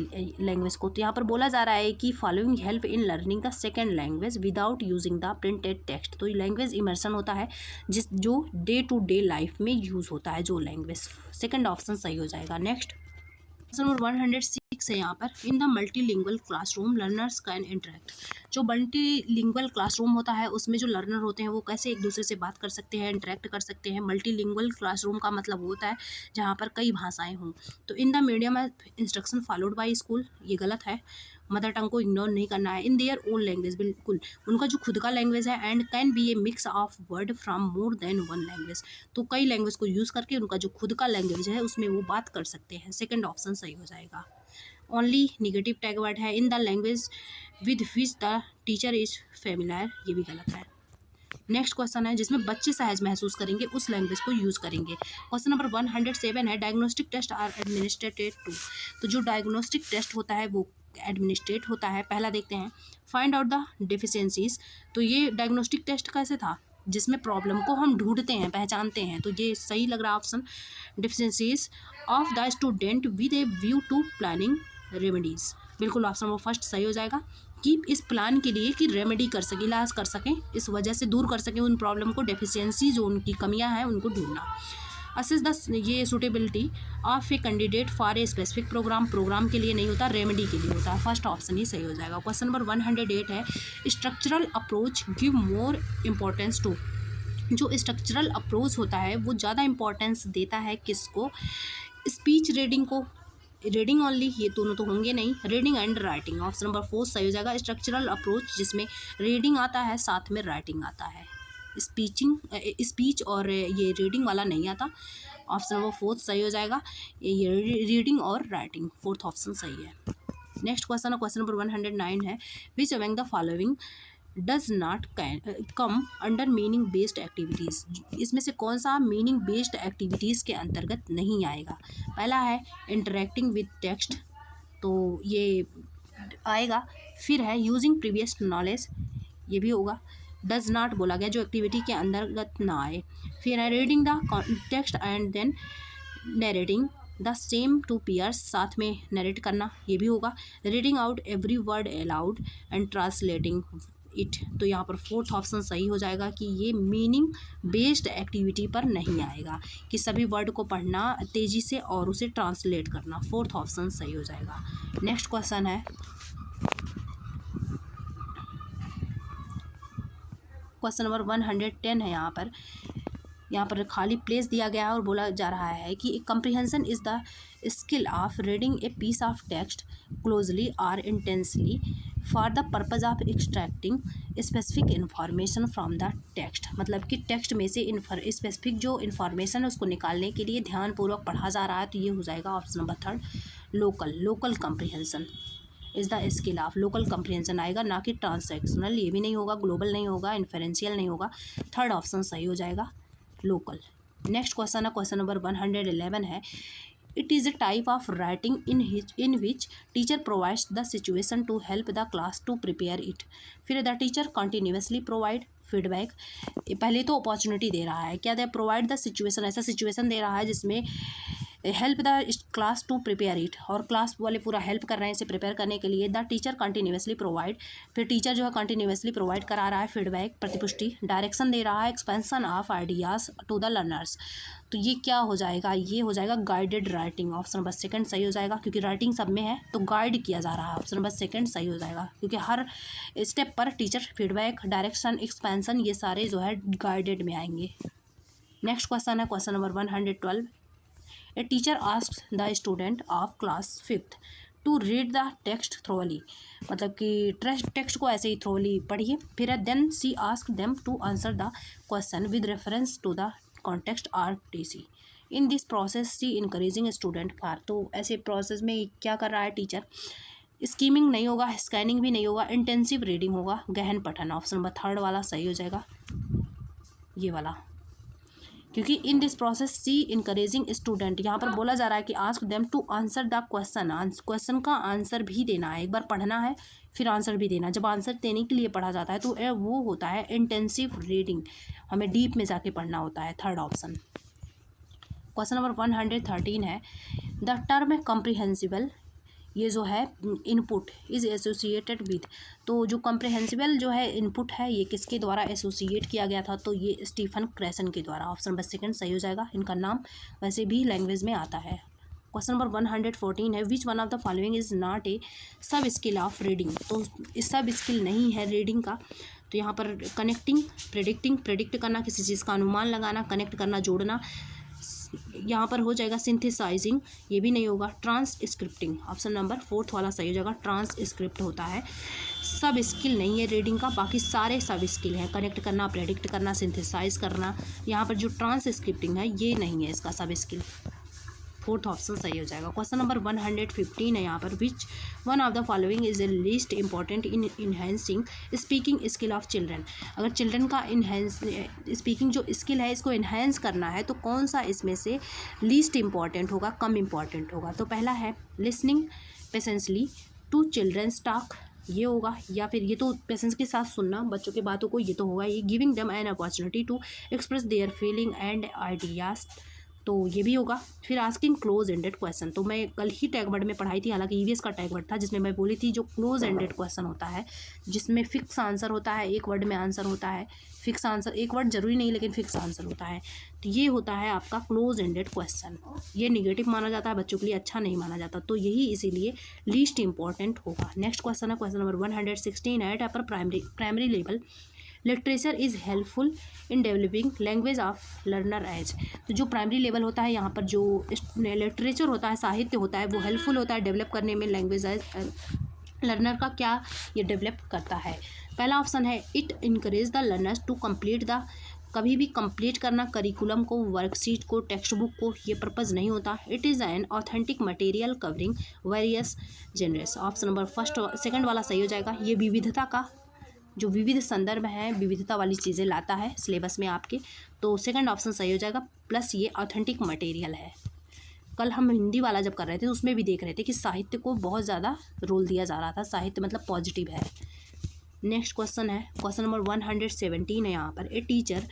Speaker 1: लैंग्वेज को। तो यहाँ पर बोला जा रहा है कि following help in learning the second language without using the printed text. तो लैंग्वेज इमर्सन होता है जो डे टू डे लाइफ में यूज़ होता है जो लैंग्वेज। सेकेंड ऑप्शन सही हो जाएगा। नेक्स्ट क्वेश्चन नंबर 106 6 है यहाँ पर। In the multilingual classroom learners can interact. जो मल्टीलिंगुअल क्लासरूम होता है उसमें जो लर्नर होते हैं वो कैसे एक दूसरे से बात कर सकते हैं, इंटरेक्ट कर सकते हैं। मल्टीलिंगुअल क्लासरूम का मतलब होता है जहाँ पर कई भाषाएं हों। तो in the medium instruction followed by school, ये गलत है। मदर टंग को इग्नोर नहीं करना है। इन देयर ओन लैंग्वेज, बिल्कुल उनका जो खुद का लैंग्वेज है। And can be A mix of word from more than one language, तो कई लैंग्वेज को यूज़ करके उनका जो खुद का लैंग्वेज है उसमें वो बात कर सकते हैं। सेकंड ऑप्शन सही हो जाएगा। ओनली निगेटिव टैग वर्ड है। In the language with which the teacher is familiar, ये भी गलत है। नेक्स्ट क्वेश्चन है जिसमें बच्चे सहज महसूस करेंगे उस लैंग्वेज को यूज़ करेंगे। क्वेश्चन नंबर 107 है diagnostic test are administered to. तो जो डायग्नोस्टिक टेस्ट होता है वो एडमिनिस्ट्रेट होता है। पहला देखते हैं, फाइंड आउट द डिफिशियंसीज। तो ये डायग्नोस्टिक टेस्ट कैसे था, जिसमें प्रॉब्लम को हम ढूंढते हैं, पहचानते हैं। तो ये सही लग रहा है option, deficiencies of the student with a view to planning remedies. बिल्कुल ऑप्शन नंबर फर्स्ट सही हो जाएगा कि इस प्लान के लिए कि रेमेडी कर सकें, इलाज कर सकें, इस वजह से दूर कर सकें उन प्रॉब्लम को, डेफिशिएंसी जो उनकी कमियां हैं उनको ढूंढना। असेस द ये suitability of a candidate for a specific programme के लिए नहीं होता, रेमेडी के लिए होता है। फर्स्ट ऑप्शन ही सही हो जाएगा। क्वेश्चन नंबर 108 है structural approach give more importance to. जो स्ट्रक्चरल अप्रोच होता है वो ज़्यादा इंपॉर्टेंस देता है किसको, स्पीच रीडिंग को, रीडिंग ओनली, ये दोनों तो होंगे नहीं, reading and writing. Option number 4 सही हो जाएगा। स्ट्रक्चरल अप्रोच जिसमें रीडिंग आता है साथ में राइटिंग आता है, स्पीच और ये रीडिंग वाला नहीं आता। ऑप्शन नंबर 4 सही हो जाएगा, ये रीडिंग और राइटिंग, फोर्थ ऑप्शन सही है। नेक्स्ट क्वेश्चन है क्वेश्चन नंबर 109 है which among the following does not come under meaning based activities. इसमें से कौन सा मीनिंग बेस्ड एक्टिविटीज़ के अंतर्गत नहीं आएगा। पहला है इंटरेक्टिंग विद टेक्स्ट, तो ये आएगा। फिर है यूजिंग प्रीवियस नॉलेज, ये भी होगा। डज नॉट बोला गया जो एक्टिविटी के अंतर्गत ना आए। फिर है reading the text and then narrating the same to peers, साथ में नरेट करना, ये भी होगा। Reading out every word aloud and translating it, तो यहाँ पर फोर्थ ऑप्शन सही हो जाएगा कि ये मीनिंग बेस्ड एक्टिविटी पर नहीं आएगा, कि सभी वर्ड को पढ़ना तेज़ी से और उसे ट्रांसलेट करना, फोर्थ ऑप्शन सही हो जाएगा। नेक्स्ट क्वेश्चन है क्वेश्चन नंबर 110 है। यहाँ पर खाली प्लेस दिया गया है और बोला जा रहा है कि comprehension is the skill of reading a piece of text closely और intensely for the purpose of extracting specific information from the text. मतलब कि टेक्स्ट में से स्पेसिफिक जो इन्फॉर्मेशन है उसको निकालने के लिए ध्यानपूर्वक पढ़ा जा रहा है, तो ये हो जाएगा option number 3 local comprehension is the skill of, local comprehension आएगा, ना कि ट्रांसैक्शनल, ये भी नहीं होगा, ग्लोबल नहीं होगा, इन्फरेंशियल नहीं होगा। थर्ड ऑप्शन सही हो जाएगा लोकल। नेक्स्ट क्वेश्चन है क्वेश्चन नंबर 111 है it is a type of writing in which teacher provides the situation to help the class to prepare it. फिर the teacher continuously provide feedback, पहले तो opportunity दे रहा है, क्या दे प्रोवाइड द सिचुएशन, ऐसा सिचुएशन दे रहा है जिसमें help the class to prepare it, और क्लास वाले पूरा हेल्प कर रहे हैं इसे प्रिपेयर करने के लिए। द टीचर कंटिन्यूसली प्रोवाइड, फिर टीचर जो है कंटिन्यूसली प्रोवाइड करा रहा है फीडबैक, प्रतिपुष्टि, डायरेक्शन दे रहा है, expansion of ideas to the learners. तो ये क्या हो जाएगा, ये हो जाएगा गाइडेड राइटिंग। ऑप्शन नंबर 2 सही हो जाएगा, क्योंकि राइटिंग सब में है तो गाइड किया जा रहा है। ऑप्शन नंबर 2 सही हो जाएगा, क्योंकि हर स्टेप पर टीचर फीडबैक, डायरेक्शन, एक्सपेंशन ये सारे जो है गाइडेड में आएंगे। नेक्स्ट क्वेश्चन है question number 112 a teacher asked the student of class 5th to read the text thoroughly, मतलब कि टेक्स्ट को ऐसे ही थ्रोली पढ़िए। फिर then she ask them to answer the question with reference to the context RTC। In this process she encouraging student for, तो ऐसे process में क्या कर रहा है टीचर, स्कीमिंग नहीं होगा, स्कैनिंग भी नहीं होगा, इंटेंसिव रीडिंग होगा, गहन पठन। ऑप्शन नंबर 3 वाला सही हो जाएगा, ये वाला, क्योंकि in this process she encouraging student, यहाँ पर बोला जा रहा है कि ask them to answer the question, question का आंसर भी देना है, एक बार पढ़ना है फिर आंसर भी देना। जब आंसर देने के लिए पढ़ा जाता है तो वो होता है इंटेंसिव रीडिंग, हमें डीप में जाके पढ़ना होता है। Third option. क्वेश्चन नंबर 113 है द टर्म कॉम्प्रिहेंसिबल, ये जो है इनपुट इज़ एसोसिएटेड विद, तो जो कॉम्प्रिहेंसिबल जो है इनपुट है ये किसके द्वारा एसोसिएट किया गया था, तो ये स्टीफन क्रेसन के द्वारा। ऑप्शन नंबर 2 सही हो जाएगा, इनका नाम वैसे भी लैंग्वेज में आता है। क्वेश्चन नंबर 114 है, which one of the following is not ए सब स्किल ऑफ रीडिंग। तो सब स्किल नहीं है रीडिंग का। तो यहाँ पर कनेक्टिंग, प्रेडिक्टिंग, प्रेडिक्ट करना, किसी चीज़ का अनुमान लगाना, कनेक्ट करना, जोड़ना, यहाँ पर हो जाएगा सिंथेसाइजिंग, ये भी नहीं होगा। ट्रांसस्क्रिप्टिंग, ऑप्शन नंबर 4 वाला सही हो जाएगा, ट्रांसस्क्रिप्ट होता है। सब स्किल नहीं है रीडिंग का, बाकी सारे सब स्किल हैं, कनेक्ट करना, प्रेडिक्ट करना, सिंथेसाइज करना। यहाँ पर जो ट्रांसस्क्रिप्टिंग है ये नहीं है इसका सब स्किल, 4th ऑप्शन सही हो जाएगा। क्वेश्चन नंबर 115 है यहाँ पर, which one of the following is the least important in enhancing speaking skill of children. अगर चिल्ड्रन का इन्हेंस स्पीकिंग जो स्किल है इसको इन्हेंस करना है तो कौन सा इसमें से लीस्ट इंपॉर्टेंट होगा, कम इंपॉर्टेंट होगा। तो पहला है listening patiently to children's talk, ये होगा, या फिर ये तो पेशेंस के साथ सुनना बच्चों की बातों को, ये तो होगा। ये giving them an opportunity to express their feeling and ideas, तो ये भी होगा। फिर आस्किंग क्लोज एंडेड क्वेश्चन, तो मैं कल ही टैग वर्ड में पढ़ाई थी, हालांकि ईवीएस का टैग वर्ड था जिसमें मैं बोली थी जो क्लोज एंडेड क्वेश्चन होता है जिसमें फिक्स आंसर होता है, एक वर्ड में आंसर होता है, फिक्स आंसर, एक वर्ड जरूरी नहीं लेकिन फिक्स आंसर होता है, तो ये होता है आपका क्लोज एंडेड क्वेश्चन। ये निगेटिव माना जाता है, बच्चों के लिए अच्छा नहीं माना जाता, तो यही इसीलिए लीस्ट इंपॉर्टेंट होगा। नेक्स्ट क्वेश्चन है question number 116 at upper primary level literature is helpful in developing language of learner as. तो जो प्राइमरी लेवल होता है यहाँ पर जो लिटरेचर होता है, साहित्य होता है, वो हेल्पफुल होता है डेवलप करने में लैंग्वेज एज लर्नर का, क्या ये डेवलप करता है। पहला ऑप्शन है it encourage the learners to complete the, कभी भी कंप्लीट करना करिकुलम को, वर्कशीट को, टेक्स्ट बुक को, ये पर्पज़ नहीं होता। It is an authentic material covering various genres, option number first second वाला सही हो जाएगा। ये विविधता का जो विविध संदर्भ है, विविधता वाली चीज़ें लाता है सिलेबस में आपके, तो सेकंड ऑप्शन सही हो जाएगा। प्लस ये ऑथेंटिक मटेरियल है। कल हम हिंदी वाला जब कर रहे थे तो उसमें भी देख रहे थे कि साहित्य को बहुत ज़्यादा रोल दिया जा रहा था, साहित्य मतलब पॉजिटिव है। नेक्स्ट क्वेश्चन है क्वेश्चन नंबर 117 है यहाँ पर, a teacher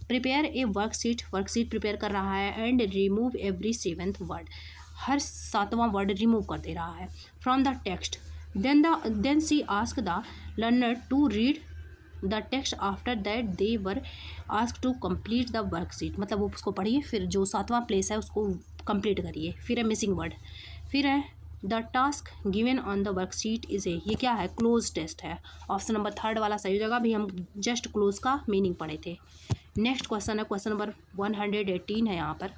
Speaker 1: prepare a worksheet prepare कर रहा है and remove every 7th word, हर 7वां वर्ड रिमूव कर दे रहा है from the text. Then she asked the learner to read the text. After that they were asked to complete the worksheet, मतलब वो उसको पढ़िए, फिर जो 7वां प्लेस है उसको कंप्लीट करिए। फिर है मिसिंग वर्ड, फिर है the task given on the worksheet is a, ये क्या है, क्लोज टेस्ट है, ऑप्शन नंबर 3 वाला सही हो जाएगा। अभी हम जस्ट क्लोज का मीनिंग पढ़े थे। नेक्स्ट क्वेश्चन है क्वेश्चन नंबर 118 है यहाँ पर,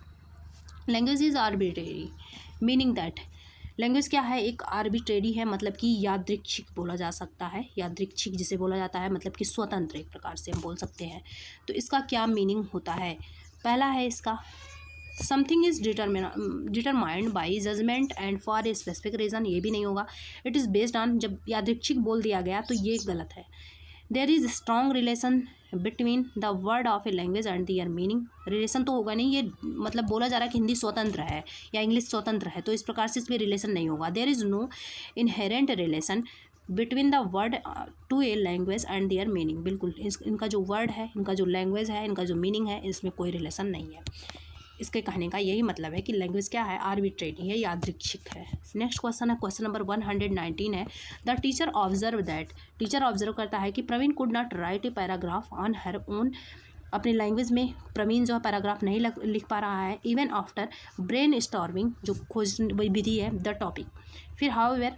Speaker 1: language is arbitrary meaning that, language क्या है, एक आर्बिट्रेरी है, मतलब कि यादृच्छिक बोला जा सकता है, यादृच्छिक जिसे बोला जाता है मतलब कि स्वतंत्र, एक प्रकार से हम बोल सकते हैं। तो इसका क्या मीनिंग होता है, पहला है इसका something is determined by judgement and for a specific reason, ये भी नहीं होगा। इट इज़ बेस्ड ऑन, जब यादृच्छिक बोल दिया गया तो ये गलत है। There is strong relation between the word of a language and their meaning, relation तो होगा नहीं, ये मतलब बोला जा रहा है कि हिंदी स्वतंत्र है या इंग्लिश स्वतंत्र है, तो इस प्रकार से इसमें रिलेशन नहीं होगा। There is no inherent relation between the word to a language and their meaning, बिल्कुल इनका जो वर्ड है, इनका जो लैंग्वेज है, इनका जो मीनिंग है, इसमें कोई रिलेशन नहीं है। इसके कहने का यही मतलब है कि लैंग्वेज क्या है, आर्बिट्रेरी है, यादृच्छिक है। नेक्स्ट क्वेश्चन है क्वेश्चन नंबर 119 है, the teacher observe that, teacher observe करता है कि Praveen could not write a paragraph on her own, अपनी लैंग्वेज में प्रवीण जो है पैराग्राफ नहीं लिख पा रहा है, इवन आफ्टर ब्रेन स्टॉर्मिंग, जो खोज विधि है, द टॉपिक। फिर however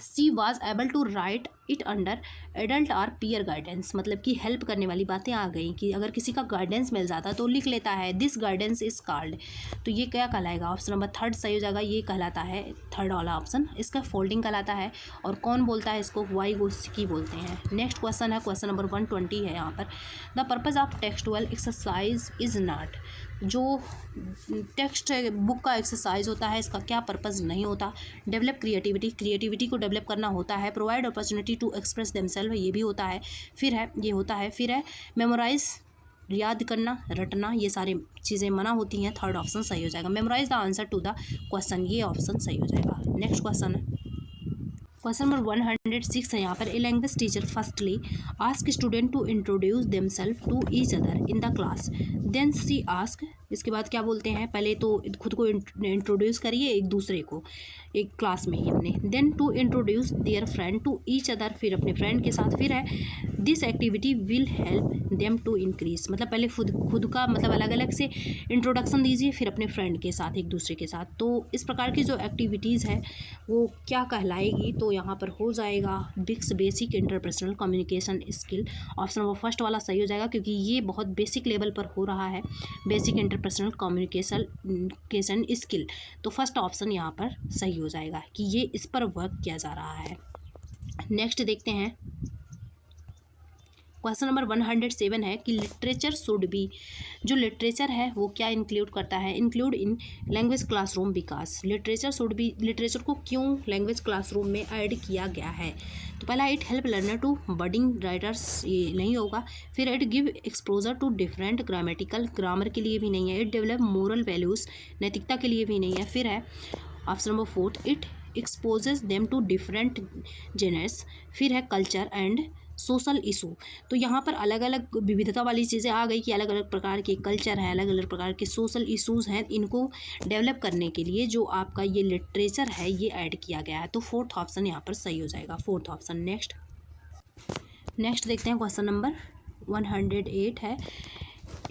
Speaker 1: she was able to write it under adult और पीयर गाइडेंस, मतलब कि हेल्प करने वाली बातें आ गई कि अगर किसी का गाइडेंस मिल जाता तो लिख लेता है। दिस गाइडेंस इज कॉल्ड, तो ये क्या कहलाएगा, ऑप्शन नंबर 3 सही हो जाएगा। ये कहलाता है 3rd वाला ऑप्शन, इसका फोल्डिंग कहलाता है। और कौन बोलता है इसको, वाइगोत्स्की बोलते हैं। नेक्स्ट क्वेश्चन है क्वेश्चन नंबर 120 है यहाँ पर, the purpose of textual exercise is not, जो टेक्स्ट बुक का एक्सरसाइज होता है इसका क्या पर्पज़ नहीं होता। डेवलप क्रिएटिविटी को डेवलप करना होता है। Provide opportunity to express themselves, ये भी होता है। फिर है ये होता है, फिर है मेमोराइज, याद करना, रटना, ये सारी चीज़ें मना होती हैं। 3rd ऑप्शन सही हो जाएगा। Memorise the answer to the question, ये ऑप्शन सही हो जाएगा। नेक्स्ट क्वेश्चन है क्वेश्चन नंबर 106 है यहाँ पर, a language teacher firstly ask student to introduce themselves to each other in the class, then she ask इसके बाद क्या बोलते हैं, पहले तो खुद को इंट्रोड्यूस करिए एक दूसरे को, एक क्लास में ही अपने, then to introduce their friend to each other, फिर अपने फ्रेंड के साथ, फिर है this activity will help them to increase, मतलब पहले खुद का मतलब अलग अलग से इंट्रोडक्शन दीजिए, फिर अपने फ्रेंड के साथ एक दूसरे के साथ। तो इस प्रकार की जो एक्टिविटीज़ है वो क्या कहलाएगी, तो यहाँ पर हो जाएगा BICS basic interpersonal communication skill. Option number first वाला सही हो जाएगा, क्योंकि ये बहुत बेसिक लेवल पर हो रहा है, बेसिक इंटरपर्सनल कम्युनिकेशन स्किल। तो फर्स्ट ऑप्शन यहाँ पर सही हो जाएगा कि ये इस पर वर्क किया जा रहा है। नेक्स्ट देखते हैं, क्वेश्चन नंबर 107 है कि लिटरेचर शुड बी, जो लिटरेचर है वो क्या इंक्लूड करता है, include in language classroom Vikas. Literature should be, literature को क्यों लैंग्वेज क्लासरूम में ऐड किया गया है, तो पहला it help learner to budding writers, ये नहीं होगा। फिर it give exposure to different grammatical, grammar के लिए भी नहीं है। इट डेवलप मोरल वैल्यूज़, नैतिकता के लिए भी नहीं है। फिर है option number fourth, it exposes them to different genres. फिर है कल्चर एंड सोशल इशू। तो यहाँ पर अलग अलग विविधता वाली चीज़ें आ गई कि अलग अलग प्रकार के कल्चर हैं, अलग अलग प्रकार के सोशल इशूज़ हैं, इनको डेवलप करने के लिए जो आपका ये लिटरेचर है ये ऐड किया गया है। तो फोर्थ ऑप्शन यहाँ पर सही हो जाएगा, फोर्थ ऑप्शन। नेक्स्ट देखते हैं, क्वेश्चन नंबर 108 है,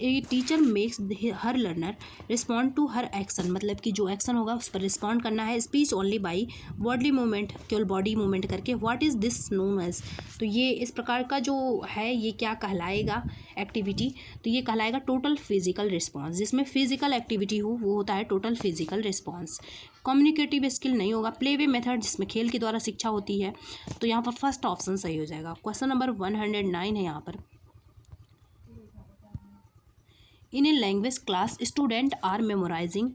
Speaker 1: a teacher makes her learner respond to her action, मतलब कि जो एक्शन होगा उस पर रिस्पॉन्ड करना है। Speech only by body movement, केवल बॉडी मूवमेंट करके। What is this known as, तो ये इस प्रकार का जो है ये क्या कहलाएगा एक्टिविटी, तो ये कहलाएगा टोटल फिजिकल रिस्पॉन्स। जिसमें फिजिकल एक्टिविटी हो वो होता है total physical response. Communicative skill नहीं होगा। प्ले वे मेथड, जिसमें खेल के द्वारा शिक्षा होती है। तो यहाँ पर फर्स्ट ऑप्शन सही हो जाएगा। क्वेश्चन नंबर 109 है यहाँ पर, in a language class student are memorising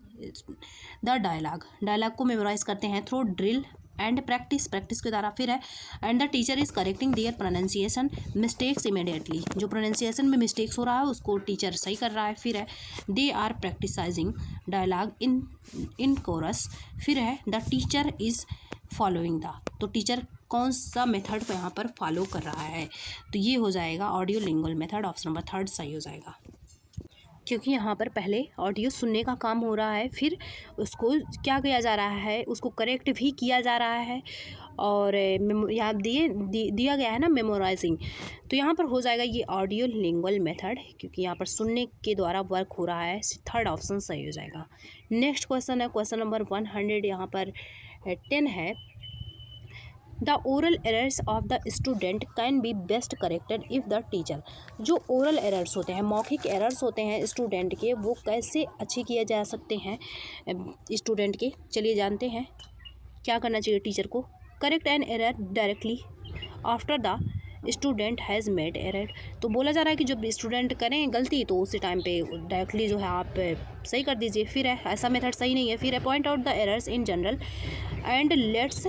Speaker 1: the dialogue, dialogue को मेमोराइज करते हैं through drill and practice, practice के द्वारा। फिर है and the teacher is correcting their pronunciation mistakes immediately, जो प्रोनाउंसिएशन में मिस्टेक्स हो रहा है उसको टीचर सही कर रहा है। फिर है they are practising dialogue in chorus. फिर है the teacher is following the, तो टीचर कौन सा मेथड यहाँ पर फॉलो कर रहा है, तो ये हो जाएगा audio lingual method. Option number third सही हो जाएगा, क्योंकि यहाँ पर पहले ऑडियो सुनने का काम हो रहा है, फिर उसको क्या किया जा रहा है, उसको करेक्ट भी किया जा रहा है। और यहाँ दिया गया है ना मेमोराइजिंग, तो यहाँ पर हो जाएगा ये ऑडियो लिंगुअल मेथड, क्योंकि यहाँ पर सुनने के द्वारा वर्क हो रहा है। थर्ड ऑप्शन सही हो जाएगा। नेक्स्ट क्वेश्चन है, क्वेश्चन नंबर 100 यहाँ पर 10 है, the oral errors of the student can be best corrected if the teacher, जो ओरल एरर्स होते हैं, मौखिक एरर्स होते हैं स्टूडेंट के, वो कैसे अच्छे किए जा सकते हैं स्टूडेंट के, चलिए जानते हैं। क्या करना चाहिए टीचर को, correct an error directly after the student has made error, तो बोला जा रहा है कि जब स्टूडेंट करें गलती तो उसी टाइम पे डायरेक्टली जो है आप सही कर दीजिए। फिर है ऐसा मेथड सही नहीं है। फिर है point out the errors in general and lets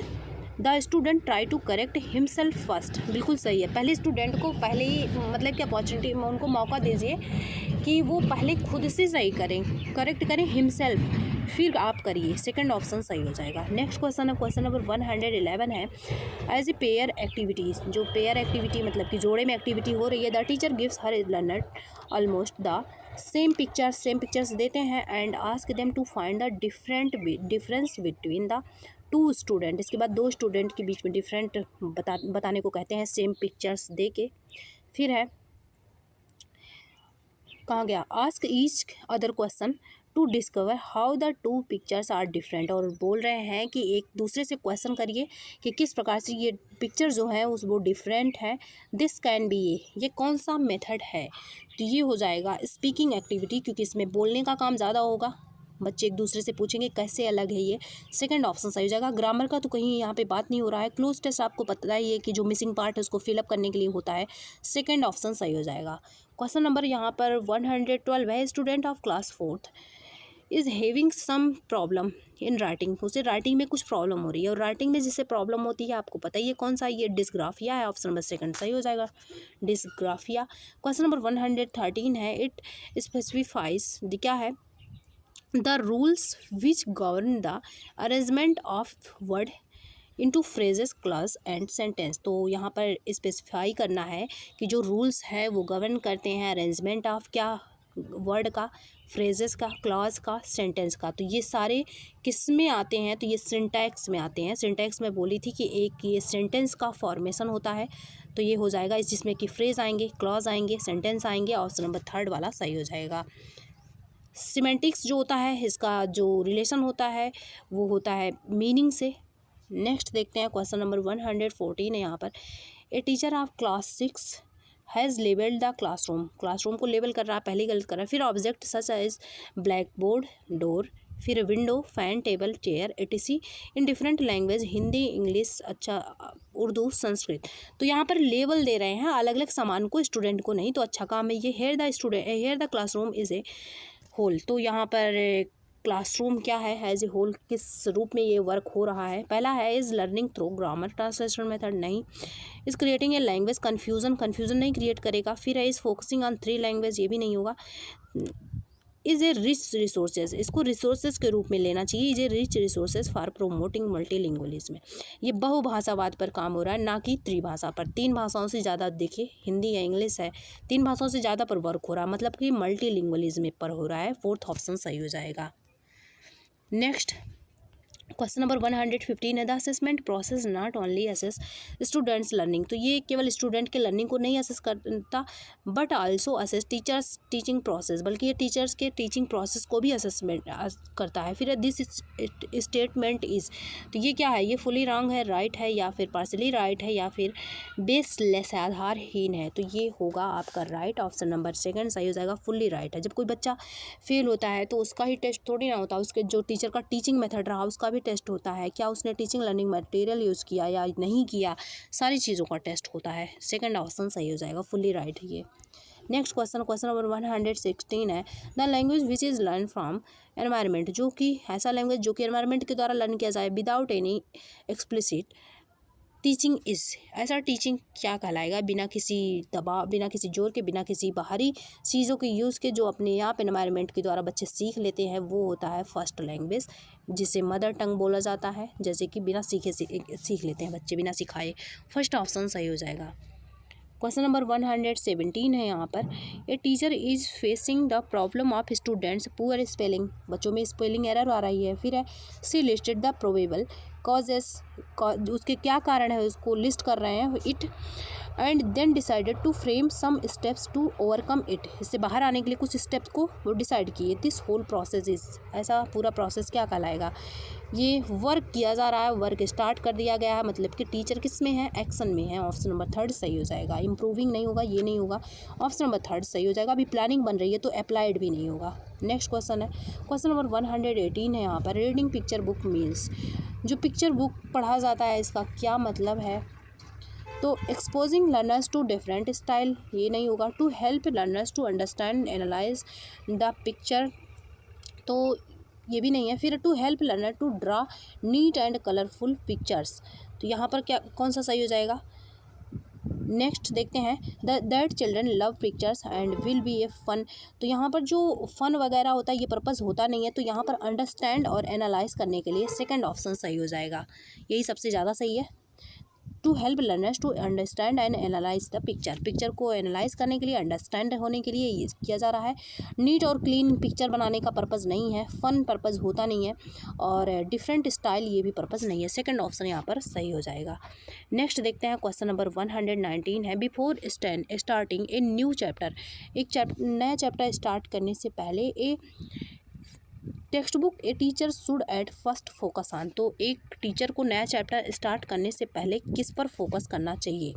Speaker 1: the student try to correct himself first, बिल्कुल सही है। पहले स्टूडेंट को पहले ही मतलब कि अपॉर्चुनिटी में उनको मौका दीजिए कि वो पहले खुद से सही करें, करेक्ट करें हिमसेल्फ, फिर आप करिए। सेकंड ऑप्शन सही हो जाएगा। नेक्स्ट क्वेश्चन है, क्वेश्चन नंबर 111 है, एज ए पेयर एक्टिविटीज़, जो पेयर एक्टिविटी मतलब कि जोड़े में एक्टिविटी हो रही है, the teacher gives her learner almost the same pictures देते हैं and ask them to find the difference between the two student. इसके बाद दो स्टूडेंट के बीच में डिफरेंट बताने को कहते हैं सेम पिक्चर्स दे के। फिर है कहाँ गया, ask each other question to discover how the two pictures are different, और बोल रहे हैं कि एक दूसरे से क्वेश्चन करिए कि किस प्रकार से ये पिक्चर जो है उस वो डिफरेंट है। दिस कैन बी, ये कौन सा मेथड है, तो ये हो जाएगा स्पीकिंग एक्टिविटी, क्योंकि इसमें बोलने का काम ज़्यादा होगा, बच्चे एक दूसरे से पूछेंगे कैसे अलग है ये। सेकंड ऑप्शन सही हो जाएगा। ग्रामर का तो कहीं यहाँ पे बात नहीं हो रहा है। क्लोज टेस्ट आपको पता ही है कि जो मिसिंग पार्ट है उसको फिलअप करने के लिए होता है। सेकंड ऑप्शन सही हो जाएगा। क्वेश्चन नंबर यहाँ पर 112 है, student of class 4th is having some problem in writing, उसे राइटिंग में कुछ प्रॉब्लम हो रही है, और राइटिंग में जिससे प्रॉब्लम होती है आपको पता ही है कौन सा, ये डिस्ग्राफिया है। ऑप्शन नंबर सेकंड सही हो जाएगा, डिस्ग्राफिया। क्वेश्चन नंबर 113 है, इट स्पेसिफाइज क्या है, the rules which govern the arrangement of word into phrases clause and sentence, तो यहाँ पर स्पेसिफाई करना है कि जो रूल्स है वो गवर्न करते हैं अरेंजमेंट ऑफ क्या वर्ड का, फ्रेजेस का, क्लॉज का, सेंटेंस का। तो ये सारे किस में आते हैं, तो ये सिंटैक्स में आते हैं। सिंटैक्स में बोली थी कि एक ये सेंटेंस का फॉर्मेशन होता है, तो ये हो जाएगा इस जिसमें कि फ्रेज आएंगे, क्लॉज आएंगे, सेंटेंस आएंगे। ऑप्शन नंबर 3 वाला सही हो जाएगा। सिमेंटिक्स जो होता है, इसका जो रिलेशन होता है वो होता है मीनिंग से। नेक्स्ट देखते हैं क्वेश्चन नंबर 114 है यहाँ पर। A teacher of class 6 has labelled the classroom. Classroom को लेबल कर रहा है, पहली गलत कर रहा है। फिर object such as blackboard, door, फिर window, fan, table, chair etc in different language, Hindi, English, अच्छा उर्दू, संस्कृत। तो यहाँ पर लेबल दे रहे हैं अलग अलग सामान को, स्टूडेंट को नहीं। तो अच्छा काम है ये। Here the classroom is a whole. तो यहाँ पर क्लासरूम क्या है, एज ए होल किस रूप में ये वर्क हो रहा है। पहला है is learning through grammar translation method, नहीं। Is creating a language confusion नहीं क्रिएट करेगा। फिर है इज़ फोकसिंग ऑन 3 लैंग्वेज, ये भी नहीं होगा। इज़ ए रिच रिसोर्सेज, इसको रिसोर्सेज के रूप में लेना चाहिए। Is a rich resources for promoting multilingualism, ये बहुभाषावाद पर काम हो रहा है, ना कि त्रिभाषा पर। 3 भाषाओं से ज़्यादा, देखिए हिंदी या इंग्लिश है, 3 भाषाओं से ज़्यादा पर वर्क हो रहा है, मतलब कि मल्टीलिंगुअलिज्म पर हो रहा है। 4th ऑप्शन सही हो जाएगा। नेक्स्ट क्वेश्चन नंबर 115 है the assessment process not only assess students learning. तो ये केवल स्टूडेंट के लर्निंग को नहीं असेस करता but also assess teachers teaching process, बल्कि ये टीचर्स के टीचिंग प्रोसेस को भी असेसमेंट करता है। फिर दिस स्टेटमेंट इज़, तो ये क्या है, ये फुली रॉन्ग है, राइट है, या फिर पार्सली राइट है, या फिर बेसलेस है, आधारहीन है। तो ये होगा आपका राइट। ऑप्शन नंबर 2 सही हो जाएगा, फुल्ली राइट है। जब कोई बच्चा फेल होता है तो उसका ही टेस्ट थोड़ी ना होता, उसके जो टीचर का टीचिंग मेथड रहा उसका भी टेस्ट होता है। क्या उसने टीचिंग लर्निंग मटेरियल यूज़ किया या नहीं किया, सारी चीज़ों का टेस्ट होता है। 2nd ऑप्शन सही हो जाएगा, फुल्ली राइट है ये। नेक्स्ट क्वेश्चन नंबर 116 है the language which is learn from environment, जो कि ऐसा लैंग्वेज जो कि एनवायरनमेंट के द्वारा लर्न किया जाए without any explicit teaching is, ऐसा टीचिंग क्या कहलाएगा, बिना किसी दबाव, बिना किसी जोर के, बिना किसी बाहरी चीज़ों के यूज़ के, जो अपने आप एनवायरनमेंट के द्वारा बच्चे सीख लेते हैं, वो होता है फर्स्ट लैंग्वेज, जिसे मदर टंग बोला जाता है। जैसे कि बिना सीखे सीख लेते हैं बच्चे, बिना सिखाए। फर्स्ट ऑप्शन सही हो जाएगा। क्वेश्चन नंबर 117 है यहाँ पर। A teacher is facing the problem of students poor spelling, बच्चों में स्पेलिंग एरर आ रही है। फिर है she listed the probable causes, उसके क्या कारण है उसको लिस्ट कर रहे हैं। It and then decided to frame some steps to overcome it, इससे बाहर आने के लिए कुछ स्टेप्स को वो डिसाइड किए। दिस होल प्रोसेस इज, ऐसा पूरा प्रोसेस क्या कहलाएगा, ये वर्क किया जा रहा है, वर्क स्टार्ट कर दिया गया है, मतलब कि टीचर किस में है, एक्शन में है। ऑप्शन नंबर 3 सही हो जाएगा। इम्प्रूविंग नहीं होगा, ये नहीं होगा, ऑप्शन नंबर 3 सही हो जाएगा। अभी प्लानिंग बन रही है तो अप्लाइड भी नहीं होगा। नेक्स्ट क्वेश्चन है क्वेश्चन नंबर 118 है यहाँ पर। रीडिंग पिक्चर बुक मीन्स, जो पिक्चर बुक पढ़ा जाता है इसका क्या मतलब है, तो exposing learners to different style, ये नहीं होगा। To help learners to understand analyse the picture, तो ये भी नहीं है। फिर to help learner to draw neat and colourful pictures, तो यहाँ पर क्या कौन सा सही हो जाएगा। नेक्स्ट देखते हैं that children love pictures and will be a fun, तो यहाँ पर जो फन वगैरह होता है ये पर्पज़ होता नहीं है, तो यहाँ पर अंडरस्टैंड और एनालाइज करने के लिए 2nd ऑप्शन सही हो जाएगा, यही सबसे ज़्यादा सही है। To help learners to understand and analyse the picture, picture को एनालाइज करने के लिए, अंडरस्टैंड होने के लिए ये किया जा रहा है। नीट और क्लीन पिक्चर बनाने का पर्पज़ नहीं है, फन पर्पज़ होता नहीं है, और डिफरेंट स्टाइल ये भी पर्पज़ नहीं है। 2nd ऑप्शन यहाँ पर सही हो जाएगा। नेक्स्ट देखते हैं क्वेश्चन नंबर 119 है। Before starting a new chapter, एक नया चैप्टर स्टार्ट करने से पहले ए text book a teacher should at first focus on, तो एक टीचर को नया चैप्टर स्टार्ट करने से पहले किस पर फोकस करना चाहिए,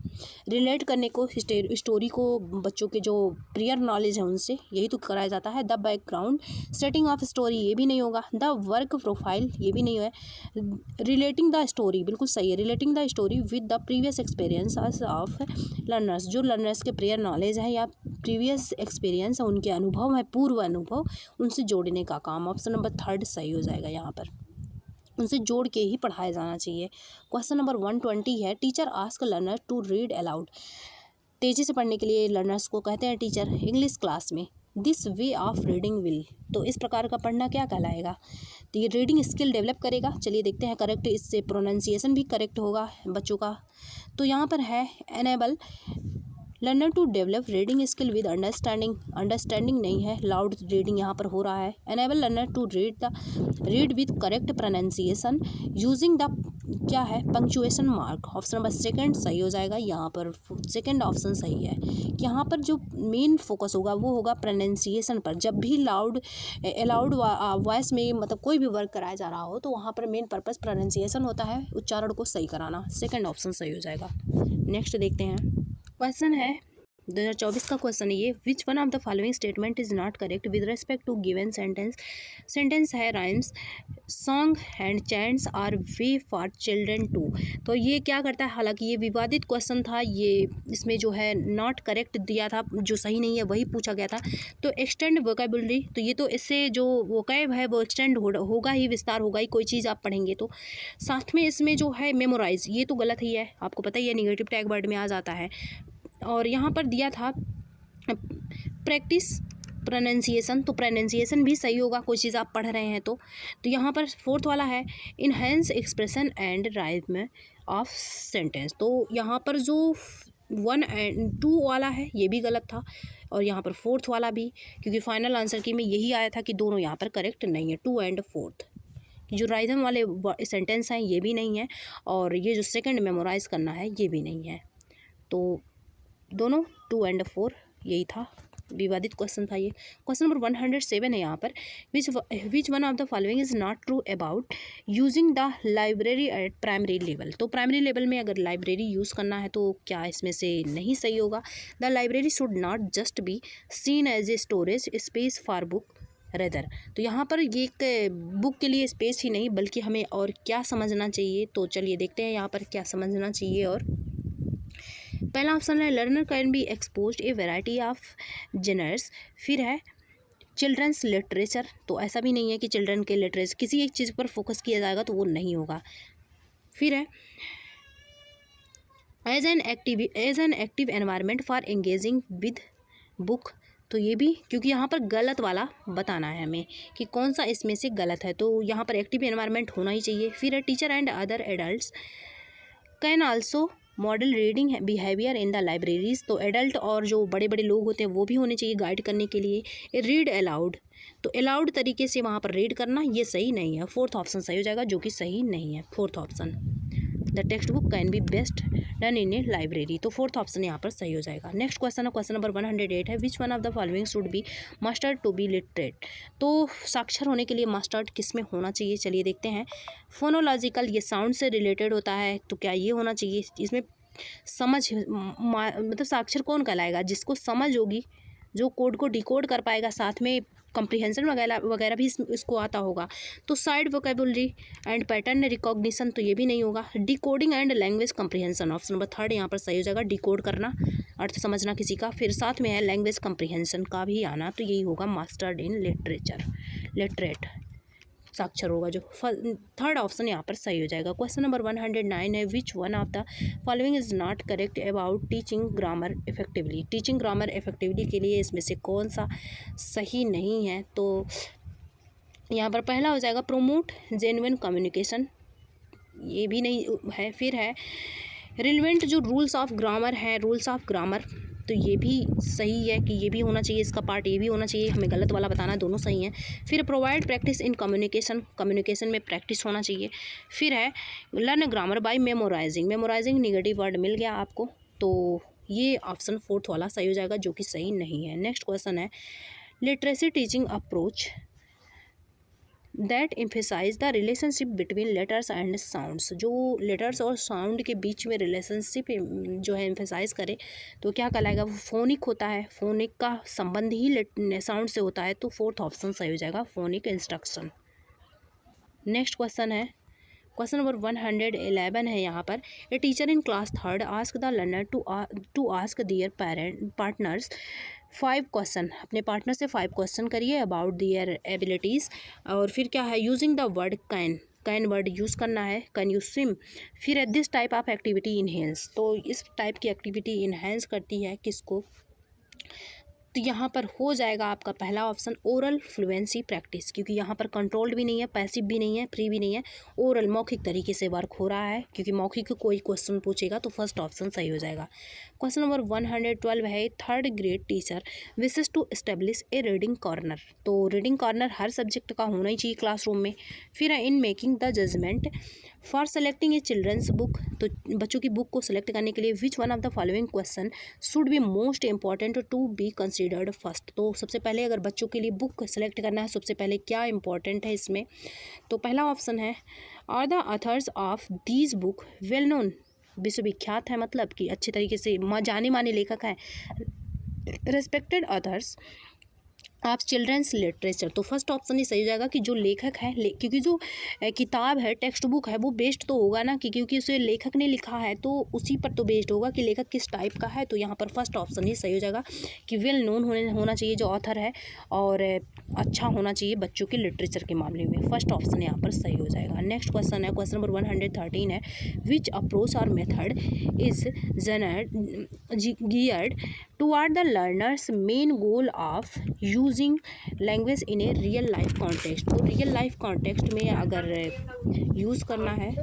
Speaker 1: रिलेट करने को, स्टोरी को बच्चों के जो प्रियर नॉलेज है उनसे, यही तो कराया जाता है। The background setting of story, ये भी नहीं होगा। द वर्क प्रोफाइल, ये भी नहीं है। रिलेटिंग द स्टोरी, बिल्कुल सही है। Relating the story with the previous experience of learners, जो लर्नर्स के प्रियर नॉलेज है या प्रीवियस एक्सपीरियंस है, उनके अनुभव है, पूर्व अनुभव, उनसे जोड़ने का काम। ऑप्शन नंबर 3 सही हो जाएगा, यहाँ पर उनसे जोड़ के ही पढ़ाया जाना चाहिए। क्वेश्चन नंबर 120 है। Teacher ask learner to read aloud, तेज़ी से पढ़ने के लिए लर्नर्स को कहते हैं टीचर इंग्लिश क्लास में। This way of reading will, तो इस प्रकार का पढ़ना क्या कहलाएगा, तो ये रीडिंग स्किल डेवलप करेगा। चलिए देखते हैं करेक्ट, इससे प्रोनाउंसिएशन भी करेक्ट होगा बच्चों का। तो यहाँ पर है enable learner to develop reading skill with understanding नहीं है, लाउड रीडिंग यहाँ पर हो रहा है। Enable learner to read with correct pronunciation using the क्या है punctuation mark. Option number second सही हो जाएगा, यहाँ पर सेकंड ऑप्शन सही है। यहाँ पर जो मेन फोकस होगा वो होगा प्रोनाउंसिएशन पर। जब भी अलाउड वॉइस में मतलब कोई भी वर्क कराया जा रहा हो तो वहाँ पर मेन पर्पस प्रोनाउंसिएशन होता है, उच्चारण को सही कराना। सेकंड ऑप्शन सही हो जाएगा। नेक्स्ट देखते हैं, क्वेश्चन है 2024 का क्वेश्चन है ये, which one of the following statement is not correct with respect to given sentence. Sentence है rhymes song and chants are way for children to. तो ये क्या करता है, हालांकि ये विवादित क्वेश्चन था, ये इसमें जो है नॉट करेक्ट दिया था, जो सही नहीं है वही पूछा गया था। तो एक्सटेंड वोकेबुलरी, तो ये तो इससे जो वोकैब है वो एक्सटेंड होगा ही, विस्तार होगा ही, कोई चीज़ आप पढ़ेंगे तो। साथ में इसमें जो है मेमोराइज, ये तो गलत ही है, आपको पता ही है निगेटिव टैग वर्ड में आ जाता है। और यहाँ पर दिया था प्रैक्टिस प्रोनाउंसिएशन, तो प्रोनाउंसिएशन भी सही होगा, कोई चीज़ आप पढ़ रहे हैं तो। यहाँ पर फोर्थ वाला है enhance expression and rhyme of sentence, तो यहाँ पर जो 1 एंड 2 वाला है ये भी गलत था, और यहाँ पर फोर्थ वाला भी, क्योंकि फाइनल आंसर की में यही आया था कि दोनों यहाँ पर करेक्ट नहीं है, 2 एंड 4। जो राइम वाले सेंटेंस हैं ये भी नहीं है, और ये जो सेकंड मेमोराइज करना है ये भी नहीं है, तो दोनों 2 एंड 4 यही था, विवादित क्वेश्चन था ये। क्वेश्चन नंबर 107 है यहाँ पर, which one of the following is not true about using the library at primary level. तो प्राइमरी लेवल में अगर लाइब्रेरी यूज़ करना है तो क्या इसमें से नहीं सही होगा। The library should not just be seen as a storage space for book rather. तो यहाँ पर ये एक बुक के लिए स्पेस ही नहीं बल्कि हमें और क्या समझना चाहिए, तो चलिए देखते हैं यहाँ पर क्या समझना चाहिए। और पहला ऑप्शन है learner can be exposed A variety of genres. फिर है चिल्ड्रंस लिटरेचर, तो ऐसा भी नहीं है कि चिल्ड्रन के लिटरेचर, किसी एक चीज़ पर फोकस किया जाएगा तो वो नहीं होगा। फिर है as an active environment for engaging with book, तो ये भी, क्योंकि यहाँ पर गलत वाला बताना है हमें कि कौन सा इसमें से गलत है, तो यहाँ पर एक्टिव एनवायरनमेंट होना ही चाहिए। फिर है teacher and other adults can also model reading behaviour in the libraries, तो एडल्ट और जो बड़े बड़े लोग होते हैं वो भी होने चाहिए गाइड करने के लिए। रीड अलाउड, तो अलाउड तरीके से वहाँ पर रीड करना ये सही नहीं है, फोर्थ ऑप्शन सही हो जाएगा, जो कि सही नहीं है fourth option. The textbook can be best done in a library, तो फोर्थ ऑप्शन यहाँ पर सही हो जाएगा। नेक्स्ट क्वेश्चन है, क्वेश्चन नंबर 108 है, which one of the following should be mastered to be literate. तो साक्षर होने के लिए मास्टर्ड किस में होना चाहिए, चलिए देखते हैं। फोनोलॉजिकल, ये साउंड से रिलेटेड होता है, तो क्या ये होना चाहिए। इसमें समझ मतलब साक्षर कौन कहलाएगा, जिसको समझ होगी, जो कोड को डिकोड कर पाएगा, साथ में कंप्रीहेंशन वगैरह भी इसको आता होगा। तो side vocabulary and pattern recognition, तो ये भी नहीं होगा। Decoding and language comprehension, option number 3 यहाँ पर सही हो जाएगा, डिकोड करना, अर्थ समझना किसी का। फिर साथ में है लैंग्वेज कंप्रीहेंशन का भी आना, तो यही होगा मास्टर्ड इन लिटरेट, साक्षर होगा जो। थर्ड ऑप्शन यहाँ पर सही हो जाएगा। क्वेश्चन नंबर 109 है, which one of the following is not correct about teaching grammar effectively. Teaching grammar effectively के लिए इसमें से कौन सा सही नहीं है, तो यहाँ पर पहला हो जाएगा प्रोमोट जेन्युइन कम्युनिकेशन, ये भी नहीं है। फिर है रिलेवेंट, जो रूल्स ऑफ ग्रामर है, रूल्स ऑफ ग्रामर, तो ये भी सही है कि ये भी होना चाहिए, इसका पार्ट ये भी होना चाहिए, हमें गलत वाला बताना है, दोनों सही हैं। फिर provide practice in communication, communication में प्रैक्टिस होना चाहिए। फिर है learn grammar by memorising negative word मिल गया आपको, तो ये ऑप्शन फोर्थ वाला सही हो जाएगा, जो कि सही नहीं है। नेक्स्ट क्वेश्चन है literacy teaching approach that emphasise the relationship between letters and sounds, जो लेटर्स और साउंड के बीच में रिलेशनशिप जो है एम्फेसाइज करे तो क्या कहलाएगा, वो फोनिक होता है, फोनिक का संबंध ही साउंड से होता है, तो फोर्थ ऑप्शन सही हो जाएगा, फोनिक इंस्ट्रक्शन। नेक्स्ट क्वेश्चन है, क्वेश्चन नंबर 111 है यहाँ पर, a teacher in class 3rd ask the learner to ask their partners 5 question, अपने पार्टनर से 5 क्वेश्चन करिए अबाउट दियर एबिलिटीज़। और फिर क्या है using the word can word use करना है, कैन यू स्विम। फिर है this type of activity enhance, तो इस टाइप की एक्टिविटी इनहेंस करती है किसको, तो यहाँ पर हो जाएगा आपका पहला ऑप्शन ओरल फ्लुएंसी प्रैक्टिस, क्योंकि यहाँ पर कंट्रोल्ड भी नहीं है, पैसिव भी नहीं है, फ्री भी नहीं है, ओरल मौखिक तरीके से वर्क हो रहा है, क्योंकि मौखिक कोई क्वेश्चन पूछेगा तो फर्स्ट ऑप्शन सही हो जाएगा। क्वेश्चन नंबर 112 है, third grade teacher wishes to establish a reading corner. तो रीडिंग कॉर्नर हर सब्जेक्ट का होना ही चाहिए क्लासरूम में। फिर है in making the judgement for selecting a children's book, तो बच्चों की बुक को सेलेक्ट करने के लिए which one of the following question should be most important to be considered first. तो सबसे पहले अगर बच्चों के लिए बुक सेलेक्ट करना है, सबसे पहले क्या इंपॉर्टेंट है इसमें, तो पहला ऑप्शन है are the authors of these book well known, विश्वविख्यात है मतलब कि अच्छे तरीके से जाने माने लेखक हैं, रेस्पेक्टेड ऑथर्स आप चिल्ड्रंस लिटरेचर। तो फर्स्ट ऑप्शन ही सही हो जाएगा कि जो लेखक है, क्योंकि जो किताब है, टेक्स्ट बुक है, वो बेस्ड तो होगा ना, क्योंकि उसे लेखक ने लिखा है तो उसी पर तो बेस्ड होगा कि लेखक किस टाइप का है। तो यहाँ पर फर्स्ट ऑप्शन ही सही हो जाएगा कि वेल नोन होना चाहिए जो ऑथर है, और अच्छा होना चाहिए बच्चों के लिटरेचर के मामले में। फर्स्ट ऑप्शन यहाँ पर सही हो जाएगा। नेक्स्ट क्वेश्चन है, क्वेश्चन नंबर 113 है, विच अप्रोच और method is geared toward the learners main goal of using language in a real life context. तो रियल लाइफ कॉन्टेक्स्ट में अगर यूज़ करना है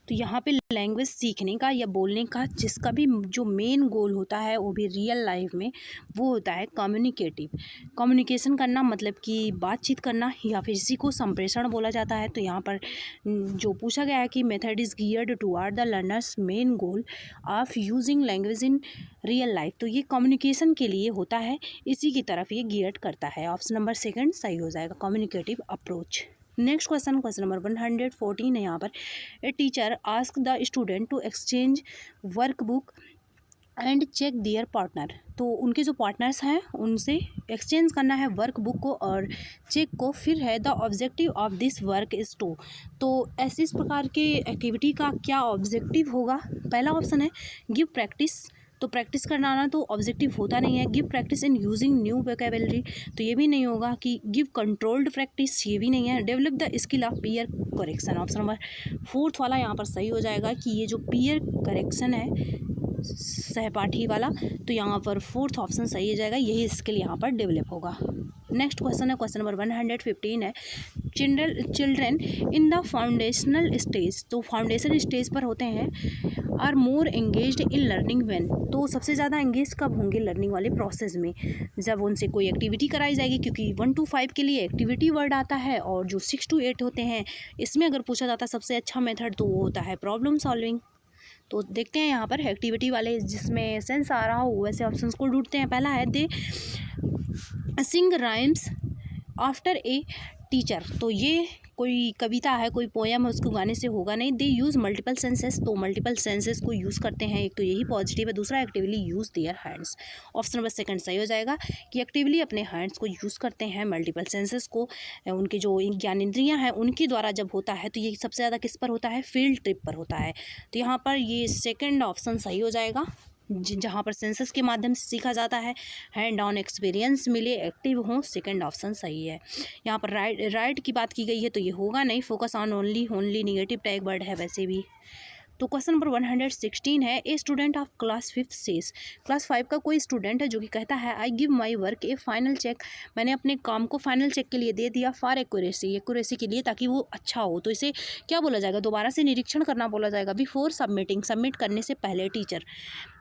Speaker 1: तो यहाँ पे लैंग्वेज सीखने का या बोलने का जिसका भी जो मेन गोल होता है वो भी रियल लाइफ में वो होता है कम्युनिकेटिव। कम्युनिकेशन करना मतलब कि बातचीत करना, या फिर इसी को संप्रेषण बोला जाता है। तो यहाँ पर जो पूछा गया है कि method is geared toward the learners main goal of using language in real life, तो ये कम्युनिकेशन के लिए होता है, इसी की तरफ ये गियर्ड करता है। ऑप्शन नंबर सेकंड सही हो जाएगा, communicative approach. Next question, question number 114 है यहाँ पर, a teacher ask the student to exchange workbook and check their partner. तो उनके जो पार्टनर्स हैं उनसे एक्सचेंज करना है वर्क बुक को और चेक को। फिर है the objective of this work is to, तो ऐसे इस प्रकार के एक्टिविटी का क्या ऑब्जेक्टिव होगा। पहला ऑप्शन है गिव प्रैक्टिस, तो प्रैक्टिस करना आना तो ऑब्जेक्टिव होता नहीं है। Give practice in using new vocabulary, तो ये भी नहीं होगा। कि गिव कंट्रोल्ड प्रैक्टिस, ये भी नहीं है। Develop the skill of peer correction, option number fourth वाला यहाँ पर सही हो जाएगा कि ये जो पीयर करेक्शन है सहपाठी वाला, तो यहाँ पर फोर्थ ऑप्शन सही हो जाएगा, यही स्किल यहाँ पर डेवलप होगा। नेक्स्ट क्वेश्चन है, क्वेश्चन नंबर 115 है, children in the foundational stage, तो फाउंडेशन स्टेज पर होते हैं, are more engaged in learning when, तो सबसे ज़्यादा एंगेज कब होंगे लर्निंग वाले प्रोसेस में, जब उनसे कोई एक्टिविटी कराई जाएगी। क्योंकि 1 to 5 के लिए एक्टिविटी वर्ड आता है, और जो 6 to 8 होते हैं इसमें अगर पूछा जाता है सबसे अच्छा मेथड तो वो होता है प्रॉब्लम सॉल्विंग। तो देखते हैं यहाँ पर एक्टिविटी वाले जिसमें सेंस आ रहा हो वैसे ऑप्शंस को ढूंढते हैं। पहला है दे सिंग राइम्स आफ्टर ए टीचर, तो ये कोई कविता है, कोई पोएम है, उसको गाने से होगा नहीं। दे यूज़ मल्टीपल सेंसेस, तो मल्टीपल सेंसेस को यूज़ करते हैं, एक तो यही पॉजिटिव है। दूसरा actively use their hands, option number second सही हो जाएगा कि एक्टिवली अपने हैंड्स को यूज़ करते हैं मल्टीपल सेंसेस को। उनके जो ज्ञानेंद्रियाँ हैं उनके द्वारा जब होता है तो ये सबसे ज़्यादा किस पर होता है, फील्ड ट्रिप पर होता है। तो यहाँ पर ये सेकेंड ऑप्शन सही हो जाएगा, जहाँ पर सेंसस के माध्यम से सीखा जाता है, हैंड ऑन एक्सपीरियंस मिले, एक्टिव हों, सेकंड ऑप्शन सही है। यहाँ पर राइट की बात की गई है तो ये होगा नहीं, focus on only negative tag word है वैसे भी। तो क्वेश्चन नंबर 116 है, a student of class 5 says, class 5 का कोई स्टूडेंट है जो कि कहता है I give my work a final check, मैंने अपने काम को फाइनल चेक के लिए दे दिया, फॉर एक्यूरेसी के लिए, ताकि वो अच्छा हो। तो इसे क्या बोला जाएगा, दोबारा से निरीक्षण करना बोला जाएगा, बिफोर सबमिटिंग, सबमिट करने से पहले टीचर।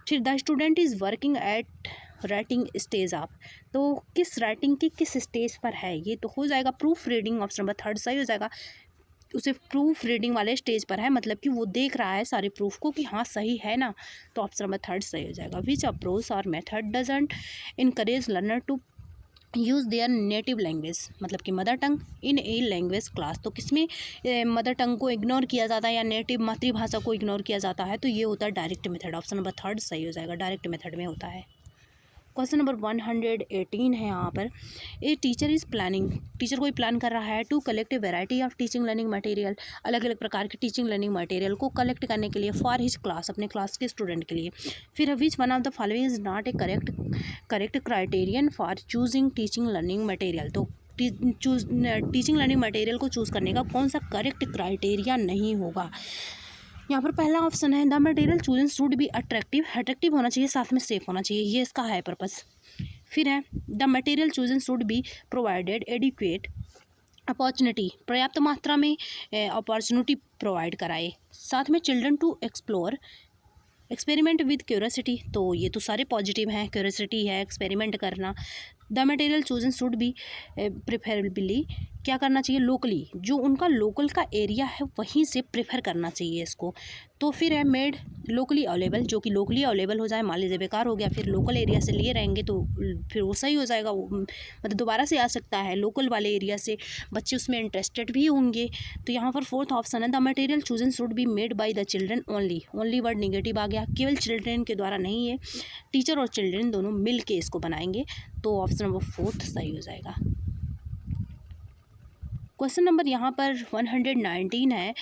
Speaker 1: फिर the student is working at writing stage of, तो किस राइटिंग की किस स्टेज पर है, ये तो हो जाएगा proof reading, option number third सही हो जाएगा। उसे प्रूफ रीडिंग वाले स्टेज पर है, मतलब कि वो देख रहा है सारे प्रूफ को कि हाँ सही है ना, तो ऑप्शन नंबर थर्ड सही हो जाएगा। विच अप्रोच और method doesn't encourage learner to use their native language, मतलब कि mother tongue in a language class, तो किसमें मदर टंग को इग्नोर किया जाता है या नेटिव मातृभाषा को इग्नोर किया जाता है, तो ये होता है direct method, option number third सही हो जाएगा, डायरेक्ट मेथड में होता है। क्वेश्चन नंबर 118 है यहाँ पर, a teacher is planning, teacher कोई प्लान कर रहा है to collect a variety of teaching learning material, अलग अलग प्रकार के टीचिंग लर्निंग मटेरियल को कलेक्ट करने के लिए फॉर हिज क्लास, अपने क्लास के स्टूडेंट के लिए। फिर which one of the following is not a correct criterion for choosing teaching learning material, तो टीचिंग लर्निंग मटेरियल को चूज़ करने का कौन सा करेक्ट क्राइटेरिया नहीं होगा। यहाँ पर पहला ऑप्शन है the material chosen should be attractive होना चाहिए, साथ में सेफ होना चाहिए, ये इसका है पर्पस। फिर है the material chosen should be provided adequate opportunity, पर्याप्त मात्रा में अपॉर्चुनिटी प्रोवाइड कराए। साथ में children to explore experiment with curiosity, तो ये तो सारे पॉजिटिव हैं, क्यूरोसिटी है, एक्सपेरिमेंट करना। The material chosen should B preferably, क्या करना चाहिए, लोकली, जो उनका लोकल का एरिया है वहीं से प्रेफर करना चाहिए इसको। तो फिर है मेड लोकली अवेलेबल, जो कि लोकली अवेलेबल हो जाए। मान लीजिए बेकार हो गया, फिर लोकल एरिया से लिए रहेंगे तो फिर वो सही हो जाएगा, मतलब दोबारा से आ सकता है लोकल वाले एरिया से, बच्चे उसमें इंटरेस्टेड भी होंगे। तो यहाँ पर फोर्थ ऑप्शन है the material chosen should be made by the children only, only word negative आ गया, केवल चिल्ड्रन के द्वारा नहीं है, टीचर और चिल्ड्रन दोनों मिल के इसको बनाएंगे। तो ऑप्शन नंबर फोर्थ सही हो जाएगा। क्वेश्चन नंबर यहाँ पर 119 है,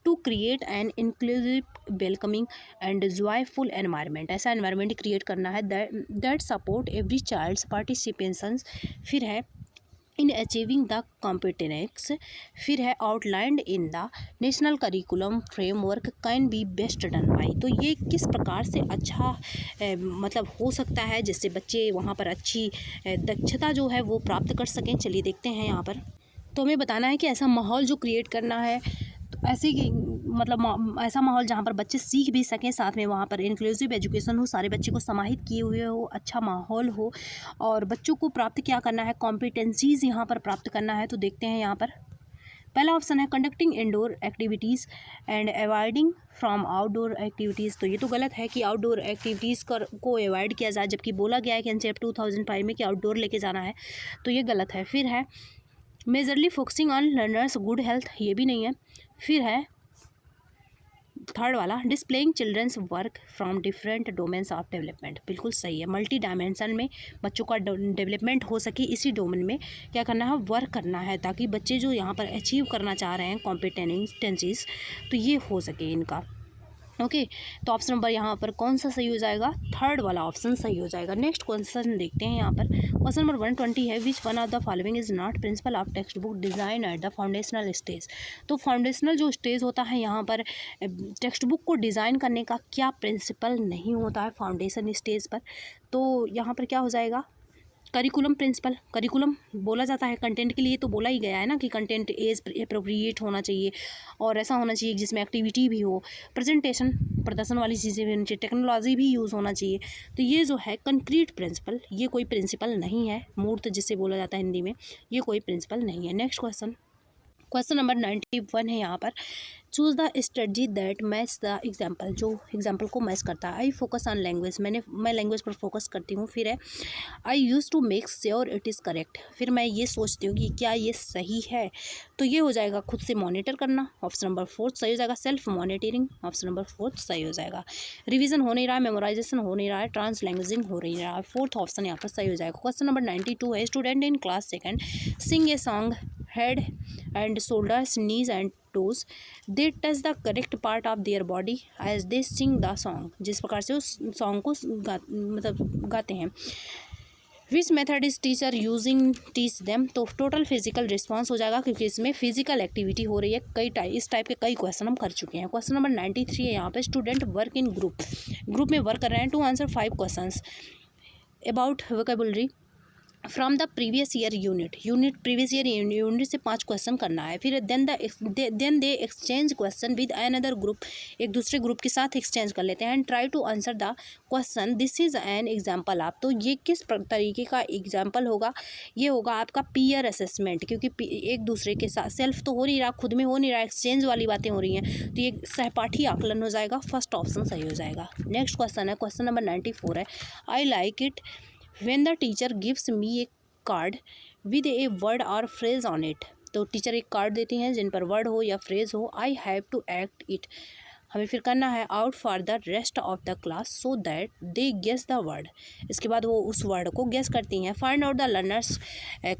Speaker 1: to create an inclusive welcoming and joyful environment, ऐसा एनवायरनमेंट क्रिएट करना है that support every child's participations. फिर है इन अचीविंग द कॉम्पिटेंस, फिर है outlined in the national curriculum framework can be best done by, तो ये किस प्रकार से अच्छा मतलब हो सकता है जिससे बच्चे वहाँ पर अच्छी दक्षता जो है वो प्राप्त कर सकें। चलिए देखते हैं यहाँ पर। तो हमें बताना है कि ऐसा माहौल जो क्रिएट करना है, तो ऐसे मतलब ऐसा माहौल जहाँ पर बच्चे सीख भी सकें, साथ में वहाँ पर इंक्लूसिव एजुकेशन हो, सारे बच्चे को समाहित किए हुए हो, अच्छा माहौल हो, और बच्चों को प्राप्त क्या करना है, कॉम्पिटेंसीज़ यहाँ पर प्राप्त करना है। तो देखते हैं यहाँ पर। पहला ऑप्शन है conducting indoor activities and avoiding from outdoor activities, तो ये तो गलत है कि आउटडोर एक्टिविटीज़ को अवॉइड किया जाए, जबकि बोला गया है कि एनसीईआरटी 2005 में कि आउटडोर लेके जाना है, तो ये गलत है। फिर है majorly focusing on learners good health, ये भी नहीं है। फिर है थर्ड वाला displaying children's work from different domains of development, बिल्कुल सही है। मल्टी डायमेंशन में बच्चों का डेवलपमेंट हो सके, इसी डोमेन में क्या करना है, वर्क करना है, ताकि बच्चे जो यहाँ पर अचीव करना चाह रहे हैं कॉम्पिटेंसीज, तो ये हो सके इनका। ओके, तो ऑप्शन नंबर यहाँ पर कौन सा सही हो जाएगा, थर्ड वाला ऑप्शन सही हो जाएगा। नेक्स्ट क्वेश्चन देखते हैं यहाँ पर। क्वेश्चन नंबर 120 है, which one of the following is not principle of text book design at the foundational stage, तो फाउंडेशनल जो स्टेज होता है यहाँ पर टेक्स्ट बुक को डिज़ाइन करने का क्या प्रिंसिपल नहीं होता है फाउंडेशन स्टेज पर, तो यहाँ पर क्या हो जाएगा, करिकुलम प्रिंसिपल। करिकुलम बोला जाता है कंटेंट के लिए, तो बोला ही गया है ना कि कंटेंट एज अप्रोप्रिएट होना चाहिए, और ऐसा होना चाहिए जिसमें एक्टिविटी भी हो, प्रेजेंटेशन प्रदर्शन वाली चीज़ें भी होनी चाहिए, टेक्नोलॉजी भी यूज़ होना चाहिए। तो ये जो है कंक्रीट प्रिंसिपल, ये कोई प्रिंसिपल नहीं है, मूर्त जिसे बोला जाता है हिंदी में, ये कोई प्रिंसिपल नहीं है। नेक्स्ट क्वेश्चन नंबर 91 है यहाँ पर। Choose the strategy that match the example, जो एग्जाम्पल को मैच करता है। आई फोकस ऑन लैंग्वेज, मैं लैंग्वेज पर फोकस करती हूँ। फिर है I use to make sure it is correct, फिर मैं ये सोचती हूँ कि क्या ये सही है, तो ये हो जाएगा खुद से मॉनिटर करना, ऑप्शन नंबर 4 सही हो जाएगा। सेल्फ मॉनिटरिंग, ऑप्शन नंबर 4 सही हो जाएगा। रिविजन हो नहीं रहा है, मेमोराइजेशन हो नहीं रहा है, ट्रांस लैंग्वेजिंग हो नहीं रहा है, फोर्थ ऑप्शन यहाँ पर सही हो जाएगा। क्वेश्चन नंबर 92 है, student in class second sing a song head and shoulders knees and toes, they touch the correct part of their body as they sing the song, जिस प्रकार से उस सॉन्ग को मतलब गाते हैं। Which method is teacher using teach them, तो total physical response हो जाएगा, क्योंकि इसमें फिजिकल एक्टिविटी हो रही है। इस टाइप के कई क्वेश्चन हम कर चुके हैं। क्वेश्चन नंबर 93 है यहाँ पे, स्टूडेंट वर्क इन ग्रुप में वर्क कर रहे हैं to answer 5 questions about vocabulary from the previous year unit previous year unit से 5 क्वेश्चन करना है। फिर then they exchange question with another group, एक दूसरे ग्रुप के साथ एक्सचेंज कर लेते हैं। And try to answer the question, this is an example of, तो ये किस तरीके का एग्जाम्पल होगा, ये होगा आपका पीयर असेसमेंट, क्योंकि एक दूसरे के साथ सेल्फ तो हो नहीं रहा, खुद में हो नहीं रहा, एक्सचेंज वाली बातें हो रही हैं, तो ये सहपाठी आकलन हो जाएगा, फर्स्ट ऑप्शन सही हो जाएगा। नेक्स्ट क्वेश्चन है, क्वेश्चन नंबर 94 है, I like it when the teacher gives me a card with a word or phrase on it, तो टीचर एक कार्ड देती हैं जिन पर वर्ड हो या फ्रेज हो। I have to act it, हमें फिर करना है out for the rest of the class so that they guess the word, इसके बाद वो उस वर्ड को गेस करती हैं। Find out the learners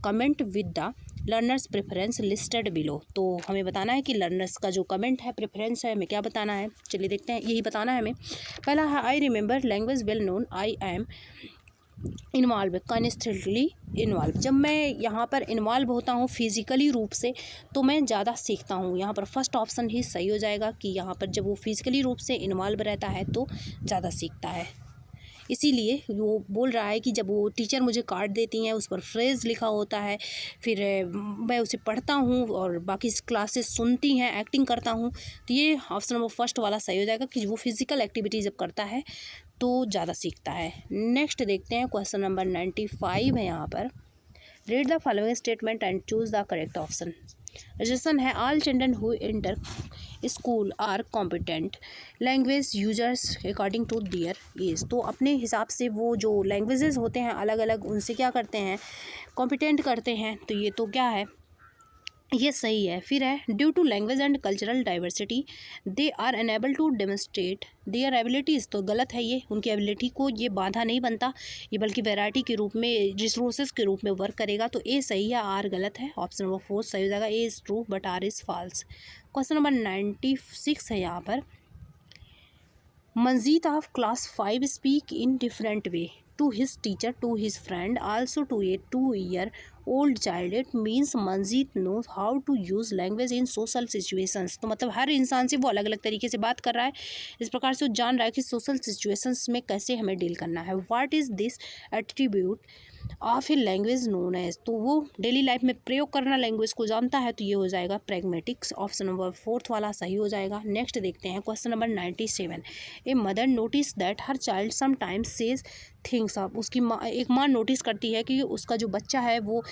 Speaker 1: comment with the learners preference listed below, तो हमें बताना है कि लर्नर्स का जो कमेंट है, प्रेफरेंस है, हमें क्या बताना है, चलिए देखते हैं, यही बताना है हमें। पहला है I remember language well known, I am involve constantly involve, जब मैं यहाँ पर इन्वॉल्व होता हूँ फिज़िकली रूप से तो मैं ज़्यादा सीखता हूँ। यहाँ पर फर्स्ट ऑप्शन ही सही हो जाएगा कि यहाँ पर जब वो फिज़िकली रूप से इन्वॉल्व रहता है तो ज़्यादा सीखता है। इसीलिए वो बोल रहा है कि जब वो टीचर मुझे कार्ड देती हैं उस पर फ्रेज़ लिखा होता है, फिर मैं उसे पढ़ता हूँ और बाकी क्लासेस सुनती हैं, एक्टिंग करता हूँ। तो ये ऑप्शन नंबर फर्स्ट वाला सही हो जाएगा कि वो फिज़िकल एक्टिविटी जब करता है तो ज़्यादा सीखता है। नेक्स्ट देखते हैं, क्वेश्चन नंबर 95 है यहाँ पर। Read the following statement and choose the correct option. Suggestion है, all children who enter school are competent language users according to their age. तो अपने हिसाब से वो जो लैंग्वेजेस होते हैं अलग अलग, उनसे क्या करते हैं, कॉम्पिटेंट करते हैं। तो ये तो क्या है, ये सही है। फिर है, due to language and cultural diversity they are unable to demonstrate their abilities. तो गलत है ये, उनकी एबिलिटी को ये बाधा नहीं बनता, ये बल्कि वैरायटी के रूप में, रिसोर्सेज के रूप में वर्क करेगा। तो ए सही है, आर गलत है। ऑप्शन नंबर 4 सही हो जाएगा। A is true but R is false. Question number 96 है यहाँ पर। Manjeet of class 5 speak in different way to his teacher, to his friend, also to a 2-year-old child. It means Manjeet knows how to use language in social situations. तो मतलब हर इंसान से वो अलग अलग तरीके से बात कर रहा है, इस प्रकार से वो जान रहा है कि सोशल सिचुएशंस में कैसे हमें डील करना है। What is this attribute of a language known as. तो वो डेली लाइफ में प्रयोग करना लैंग्वेज को जानता है। तो ये हो जाएगा प्रैग्मेटिक्स। ऑप्शन नंबर 4 वाला सही हो जाएगा। नेक्स्ट देखते हैं, question number 97। A mother notice that her child sometimes says things. आप उसकी माँ, एक माँ नोटिस करती है कि उसका जो बच्चा है वो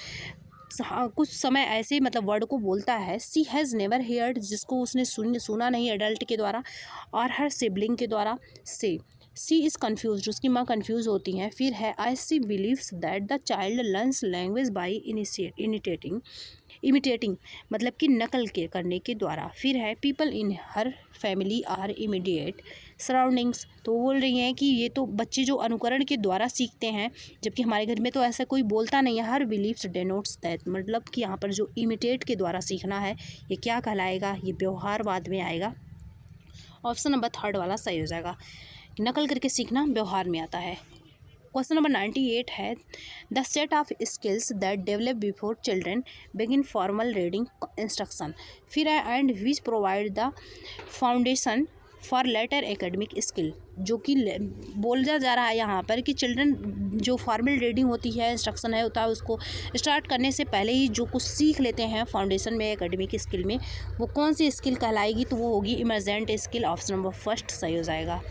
Speaker 1: कुछ समय ऐसे मतलब वर्ड को बोलता है। सी हैज़ नेवर हेयर्ड, जिसको उसने सुना नहीं एडल्ट के द्वारा, और हर सिबलिंग के द्वारा से। सी इज़ कन्फ्यूज, उसकी माँ कन्फ्यूज़ होती हैं। फिर है, I see believes that the child learns language by imitating, मतलब कि नकल के करने के द्वारा। फिर है, people in her family or immediate surroundings. तो वो बोल रही हैं कि ये तो बच्चे जो अनुकरण के द्वारा सीखते हैं, जबकि हमारे घर में तो ऐसा कोई बोलता नहीं है। हर बिलीव्स डेनोट्स दैट, मतलब कि यहाँ पर जो इमिटेट के द्वारा सीखना है ये क्या कहलाएगा, ये व्यवहारवाद में आएगा। ऑप्शन नंबर 3 वाला सही हो जाएगा। नकल करके सीखना व्यवहार में आता है। क्वेश्चन नंबर 98 है, the set of skills that develop before children begin formal reading instruction. फिर है, and which provide the foundation for later academic skill. जो कि बोला जा रहा है यहाँ पर कि चिल्ड्रन जो फॉर्मल रीडिंग होती है, इंस्ट्रक्शन है होता है, उसको स्टार्ट करने से पहले ही जो कुछ सीख लेते हैं फाउंडेशन में, एकेडमिक स्किल में, वो कौन सी स्किल कहलाएगी। तो वो होगी इमर्जेंट स्किल। ऑप्शन नंबर 1 सही हो जाएगा।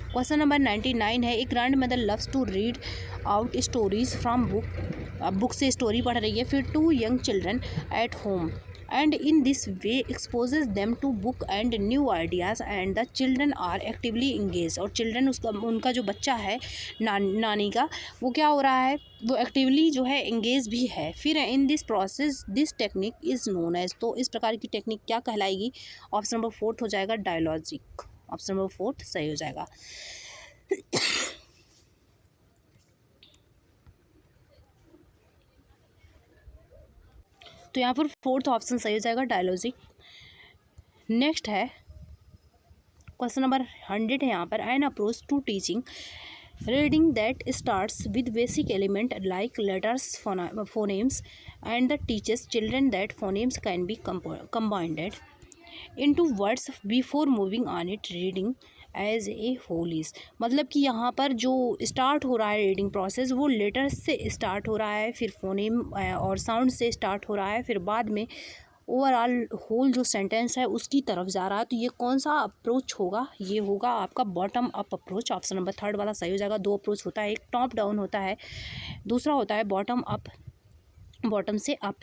Speaker 1: क्वेश्चन नंबर 99 है, एक grandmother loves to read out stories from book से स्टोरी पढ़ रही है। फिर to young children at home and in this way exposes them to book and new ideas and the children are actively engage. और children, उनका जो बच्चा है नानी का, वो क्या हो रहा है, वो एक्टिवली जो है इंगेज भी है। फिर in this process this technique is known as. तो इस प्रकार की टेक्निक क्या कहलाएगी। ऑप्शन नंबर 4 हो जाएगा, डायलॉजिक। ऑप्शन नंबर 4 सही हो जाएगा। तो यहाँ पर 4th ऑप्शन सही हो जाएगा, डायलॉजिक। नेक्स्ट है, क्वेश्चन नंबर 100 है यहाँ पर, an approach to teaching reading that starts with basic element like letters phonemes and the teachers children that phonemes can be combined into words before moving on it reading as a wholes. मतलब कि यहाँ पर जो start हो रहा है reading process, वो letters से स्टार्ट हो रहा है, फिर फोनेम और साउंड से स्टार्ट हो रहा है, फिर बाद में ओवरऑल होल जो सेंटेंस है उसकी तरफ जा रहा है। तो ये कौन सा अप्रोच होगा, ये होगा आपका bottom up approach. Option number 3 वाला सही हो जाएगा। 2 अप्रोच होता है, एक टॉप डाउन होता है, दूसरा होता है बॉटम अप, बॉटम से अप।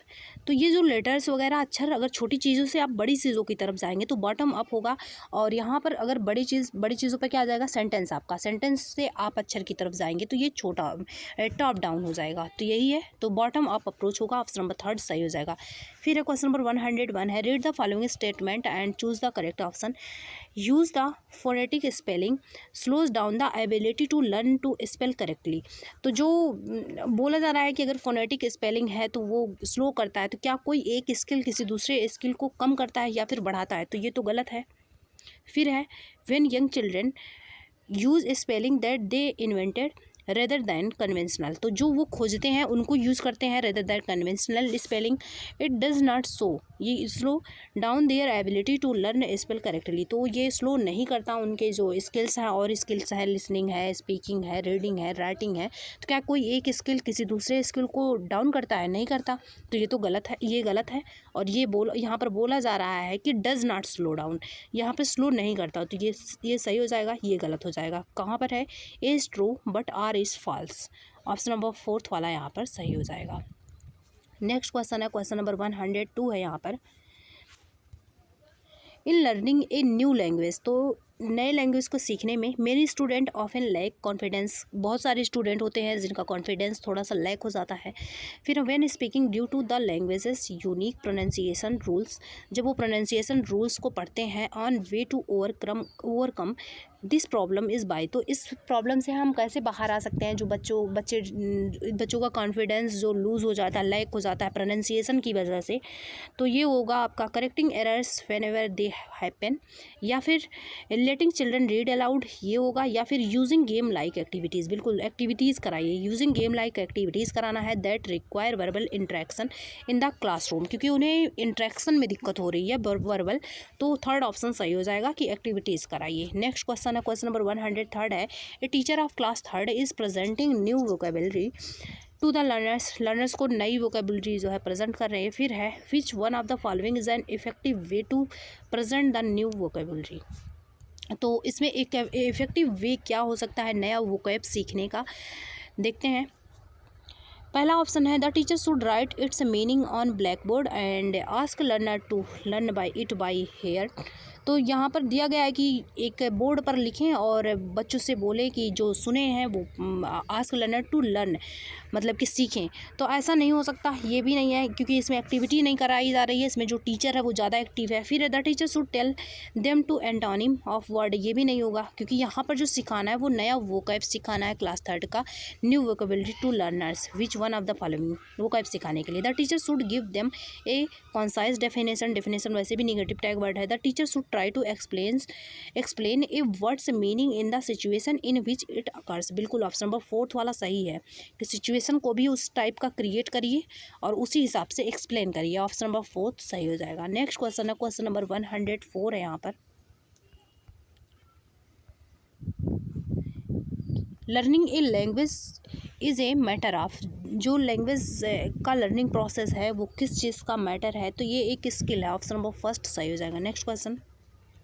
Speaker 1: तो ये जो लेटर्स वगैरह अक्षर, अगर छोटी चीज़ों से आप बड़ी चीज़ों की तरफ जाएंगे तो बॉटम अप होगा, और यहाँ पर अगर बड़ी चीज़ों पर क्या आ जाएगा, सेंटेंस। आपका सेंटेंस से आप अक्षर की तरफ जाएंगे तो ये छोटा टॉप डाउन हो जाएगा। तो यही है, तो बॉटम अप अप्रोच होगा। ऑप्शन नंबर 3 सही हो जाएगा। फिर क्वेश्चन नंबर 101 है, read the following statement and choose the correct option. Use the phonetic spelling slows down the ability to learn to spell correctly. तो जो बोला जा रहा है कि अगर फोनेटिक स्पेलिंग है तो वो स्लो करता है, तो क्या कोई एक स्किल किसी दूसरे स्किल को कम करता है या फिर बढ़ाता है। तो ये तो गलत है। फिर है, when young children use spelling that they invented rather than conventional, तो जो वो खोजते हैं उनको यूज़ करते हैं rather than conventional spelling. It does not so, ये slow down their ability to learn spell correctly, तो ये स्लो नहीं करता उनके जो स्किल्स हैं, और स्किल्स है लिसनिंग है, स्पीकिंग है, रीडिंग है, राइटिंग है। तो क्या कोई एक स्किल किसी दूसरे स्किल को डाउन करता है? नहीं करता। तो ये तो गलत है, ये गलत है। और ये यहाँ पर बोला जा रहा है कि डज नॉट स्लो डाउन, यहाँ पर स्लो नहीं करता, तो ये सही हो जाएगा, ये गलत हो जाएगा। कहाँ पर है? Is true but R is false, option number 4 वाला यहाँ पर सही हो जाएगा। नेक्स्ट क्वेश्चन है, क्वेश्चन नंबर 102 है यहाँ पर। In learning a new language, तो नए लैंग्वेज को सीखने में many student often lack confidence, बहुत सारे स्टूडेंट होते हैं जिनका कॉन्फिडेंस थोड़ा सा लैक हो जाता है। फिर when speaking due to the language's unique pronunciation rules, जब वो प्रोनाउंसिएशन रूल्स को पढ़ते हैं one way to overcome this problem is by, तो इस प्रॉब्लम से हम कैसे बाहर आ सकते हैं? जो बच्चों का कॉन्फिडेंस जो लूज़ हो जाता है, लैक हो जाता है प्रोनाउंसिएशन की वजह से, तो ये होगा आपका correcting errors when ever they happen, या फिर लेटिंग चिल्ड्रन रीड अलाउड, ये होगा, या फिर यूजिंग गेम लाइक एक्टिविटीज़, बिल्कुल एक्टिविटीज़ कराइए, यूजिंग गेम लाइक एक्टिविटीज़ कराना है that require verbal interaction in the classroom, क्योंकि उन्हें इंट्रैक्शन में दिक्कत हो रही है वर्बल, तो थर्ड ऑप्शन सही हो जाएगा कि एक्टिविटीज़ कराइए। नेक्स्ट क्वेश्चन है, क्वेश्चन नंबर 103 है। A teacher of class 3 is presenting new vocabulary to the learners को नई वोकेबलरी जो है प्रेजेंट कर रहे हैं। फिर है which one of the following is an effective way to present the new vocabulary, तो इसमें एक इफेक्टिव वे क्या हो सकता है नया वोकैब सीखने का, देखते हैं। पहला ऑप्शन है the teacher should write its meaning on blackboard and ask learner to learn by it by heart, तो यहाँ पर दिया गया है कि एक बोर्ड पर लिखें और बच्चों से बोलें कि जो सुने हैं वो आस्क लर्नर टू लर्न, मतलब कि सीखें। तो ऐसा नहीं हो सकता, ये भी नहीं है, क्योंकि इसमें एक्टिविटी नहीं कराई जा रही है, इसमें जो टीचर है वो ज़्यादा एक्टिव है। फिर the teacher should tell them to antonym of word, ये भी नहीं होगा, क्योंकि यहाँ पर जो सिखाना है वो नया वोकैब सिखाना है क्लास 3 का, new vocabulary to learners, which one of the following, vocab सिखाने के लिए। The teacher should give them a concise definition वैसे भी निगेटिव टैग वर्ड है। The teacher should try to explain a word's meaning in the situation in which it occurs, बिल्कुल option number 4 वाला सही है कि सिचुएशन को भी उस टाइप का क्रिएट करिए और उसी हिसाब से एक्सप्लेन करिए, ऑप्शन नंबर 4 सही हो जाएगा। नेक्स्ट क्वेश्चन है, क्वेश्चन नंबर 104 है यहाँ पर। Learning a language is a matter of, जो लैंग्वेज का लर्निंग प्रोसेस है वो किस चीज़ का मैटर है, तो ये एक स्किल है, ऑप्शन नंबर 1 सही हो जाएगा। नेक्स्ट क्वेश्चन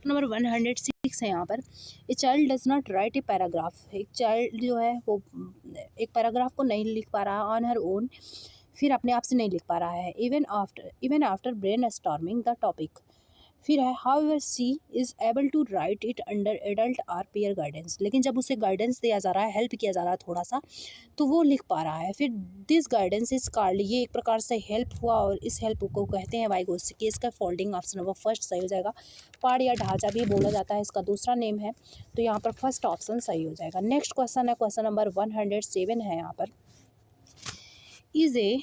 Speaker 1: नंबर 106 है यहाँ पर। A child does not write a paragraph, एक चाइल्ड जो है वो एक पैराग्राफ को नहीं लिख पा रहा ऑन हर ओन, फिर अपने आप से नहीं लिख पा रहा है, even after brainstorming the topic. फिर है however she is able to write it under adult or peer guidance, लेकिन जब उसे गाइडेंस दिया जा रहा है, हेल्प किया जा रहा है थोड़ा सा, तो वो लिख पा रहा है। फिर दिस गाइडेंस इज कॉल्ड, ये एक प्रकार से हेल्प हुआ और इस हेल्प को कहते हैं वाइगोस की, इसका फोल्डिंग, ऑप्शन नंबर 1 सही हो जाएगा। पाड़ या ढांचा भी बोला जाता है, इसका दूसरा नेम है, तो यहाँ पर फर्स्ट ऑप्शन सही हो जाएगा। नेक्स्ट क्वेश्चन है, क्वेश्चन नंबर 107 है यहाँ पर। इज़ ए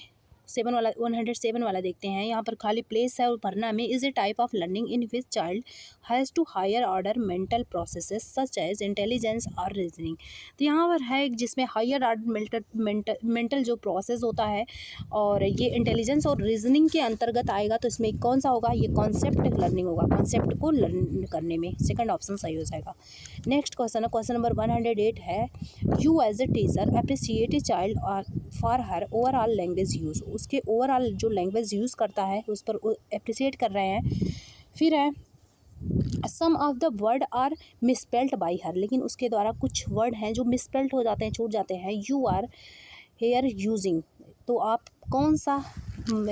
Speaker 1: 107 वाला देखते हैं, यहाँ पर खाली प्लेस है और पढ़ना में। Is a type of learning in which child has to higher order mental processes such as intelligence और रीजनिंग, तो यहाँ पर है जिसमें हायर ऑर्डर मेंटल जो प्रोसेस होता है और ये इंटेलिजेंस और रीजनिंग के अंतर्गत आएगा, तो इसमें कौन सा होगा? ये कॉन्सेप्ट लर्निंग होगा, कॉन्सेप्ट को लर्न करने में, सेकंड ऑप्शन सही हो जाएगा। नेक्स्ट क्वेश्चन है, क्वेश्चन नंबर 108 है। You as a teacher appreciate a child और for her overall language use, उसके ओवरऑल जो लैंग्वेज यूज़ करता है उस पर अप्रिशिएट कर रहे हैं। फिर है some of the word are misspelled by her, लेकिन उसके द्वारा कुछ वर्ड हैं जो मिसस्पेल्ड हो जाते हैं, छूट जाते हैं। यू आर हेयर यूजिंग, तो आप कौन सा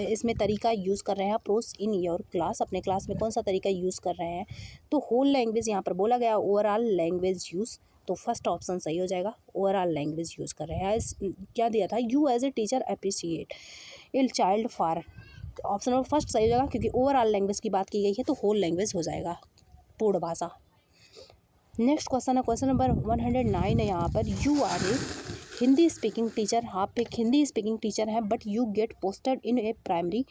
Speaker 1: इसमें तरीका यूज़ कर रहे हैं? अप्रोच इन योर क्लास, अपने क्लास में कौन सा तरीका यूज़ कर रहे हैं? तो होल लैंग्वेज यहाँ पर बोला गया, ओवरऑल लैंग्वेज यूज़, तो फर्स्ट ऑप्शन सही हो जाएगा, ओवरऑल लैंग्वेज यूज़ कर रहे हैं। क्या दिया था? You as a teacher appreciate a child for, option number 1 सही हो जाएगा, क्योंकि ओवरऑल लैंग्वेज की बात की गई है, तो होल लैंग्वेज हो जाएगा, पूर्ण भाषा। नेक्स्ट क्वेश्चन है, क्वेश्चन नंबर 109 है यहाँ पर। You are a Hindi speaking teacher, आप एक हिंदी स्पीकिंग टीचर हैं, but you get posted in a primary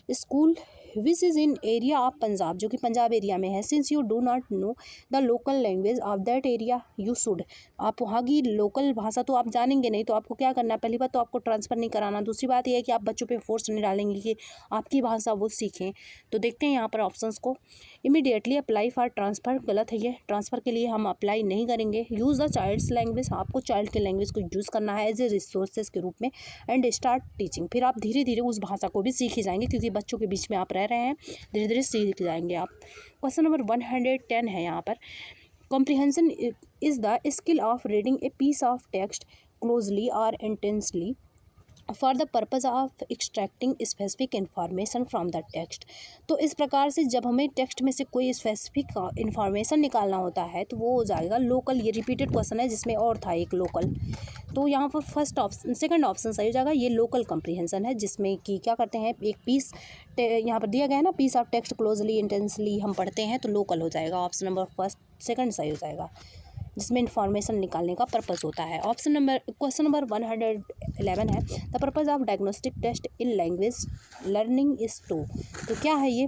Speaker 1: school which is in area of Punjab, जो कि पंजाब एरिया में है। Since you do not know the local language of that area you should, आप वहाँ की लोकल भाषा तो आप जानेंगे नहीं, तो आपको क्या करना है, पहली बात तो आपको ट्रांसफ़र नहीं कराना, दूसरी बात यह है कि आप बच्चों पे फोर्स नहीं डालेंगे कि आपकी भाषा वो सीखें। तो देखते हैं यहाँ पर ऑप्शंस को। इमीडिएटली अप्लाई फॉर ट्रांसफ़र, गलत है ये, ट्रांसफ़र के लिए हम अप्लाई नहीं करेंगे। यूज़ द चाइल्ड्स लैंग्वेज, आपको चाइल्ड के लैंग्वेज को यूज़ करना है एज ए रिसोर्सेज के रूप में। एंड स्टार्ट टीचिंग, फिर आप धीरे धीरे उस भाषा को भी सीख ही जाएंगे, क्योंकि बच्चों के बीच में आप रह रहे हैं, धीरे धीरे सीख जाएंगे आप। क्वेश्चन नंबर 110 है यहाँ पर। Comprehension is the skill of reading a piece of text closely और intensely for the purpose of extracting specific information from the text. तो इस प्रकार से जब हमें टेक्स्ट में से कोई स्पेसिफिक इन्फॉर्मेशन निकालना होता है तो वो हो जाएगा लोकल। ये रिपीटेड क्वेश्चन है जिसमें और था एक लोकल, तो यहाँ पर फर्स्ट ऑप्शन, सेकंड ऑप्शन सही हो जाएगा। ये लोकल कॉम्प्रिहेंशन है जिसमें कि क्या करते हैं, एक पीस यहाँ पर दिया गया है ना, piece of text closely intensely हम पढ़ते हैं, तो लोकल हो जाएगा। ऑप्शन नंबर फर्स्ट सेकंड सही हो जाएगा, जिसमें इन्फॉर्मेशन निकालने का पर्पस होता है। क्वेश्चन नंबर 111 है। The purpose of diagnostic test in language learning is to, तो क्या है ये,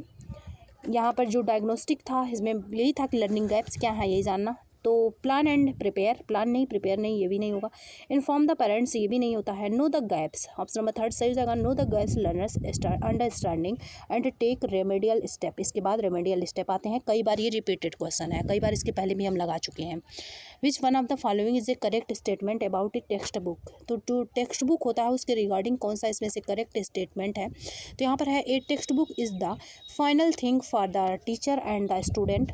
Speaker 1: यहाँ पर जो डायग्नोस्टिक था इसमें यही था कि लर्निंग गैप्स क्या है यही जानना। तो प्लान एंड प्रिपेयर, प्लान नहीं प्रिपेयर नहीं, ये भी नहीं होगा। इन्फॉर्म द पेरेंट्स, ये भी नहीं होता है। Know the gaps, option number third सही हो जाएगा। Know the gaps learners understanding and take remedial step, इसके बाद रेमेडियल स्टेप आते हैं। कई बार ये रिपीटेड क्वेश्चन है, कई बार इसके पहले भी हम लगा चुके हैं। विच one of the following is A correct statement about A text book, तो जो टेक्स्ट बुक होता है उसके रिगार्डिंग कौन सा इसमें से करेक्ट स्टेटमेंट है। तो यहाँ पर है a textbook is the final thing for the teacher and the student.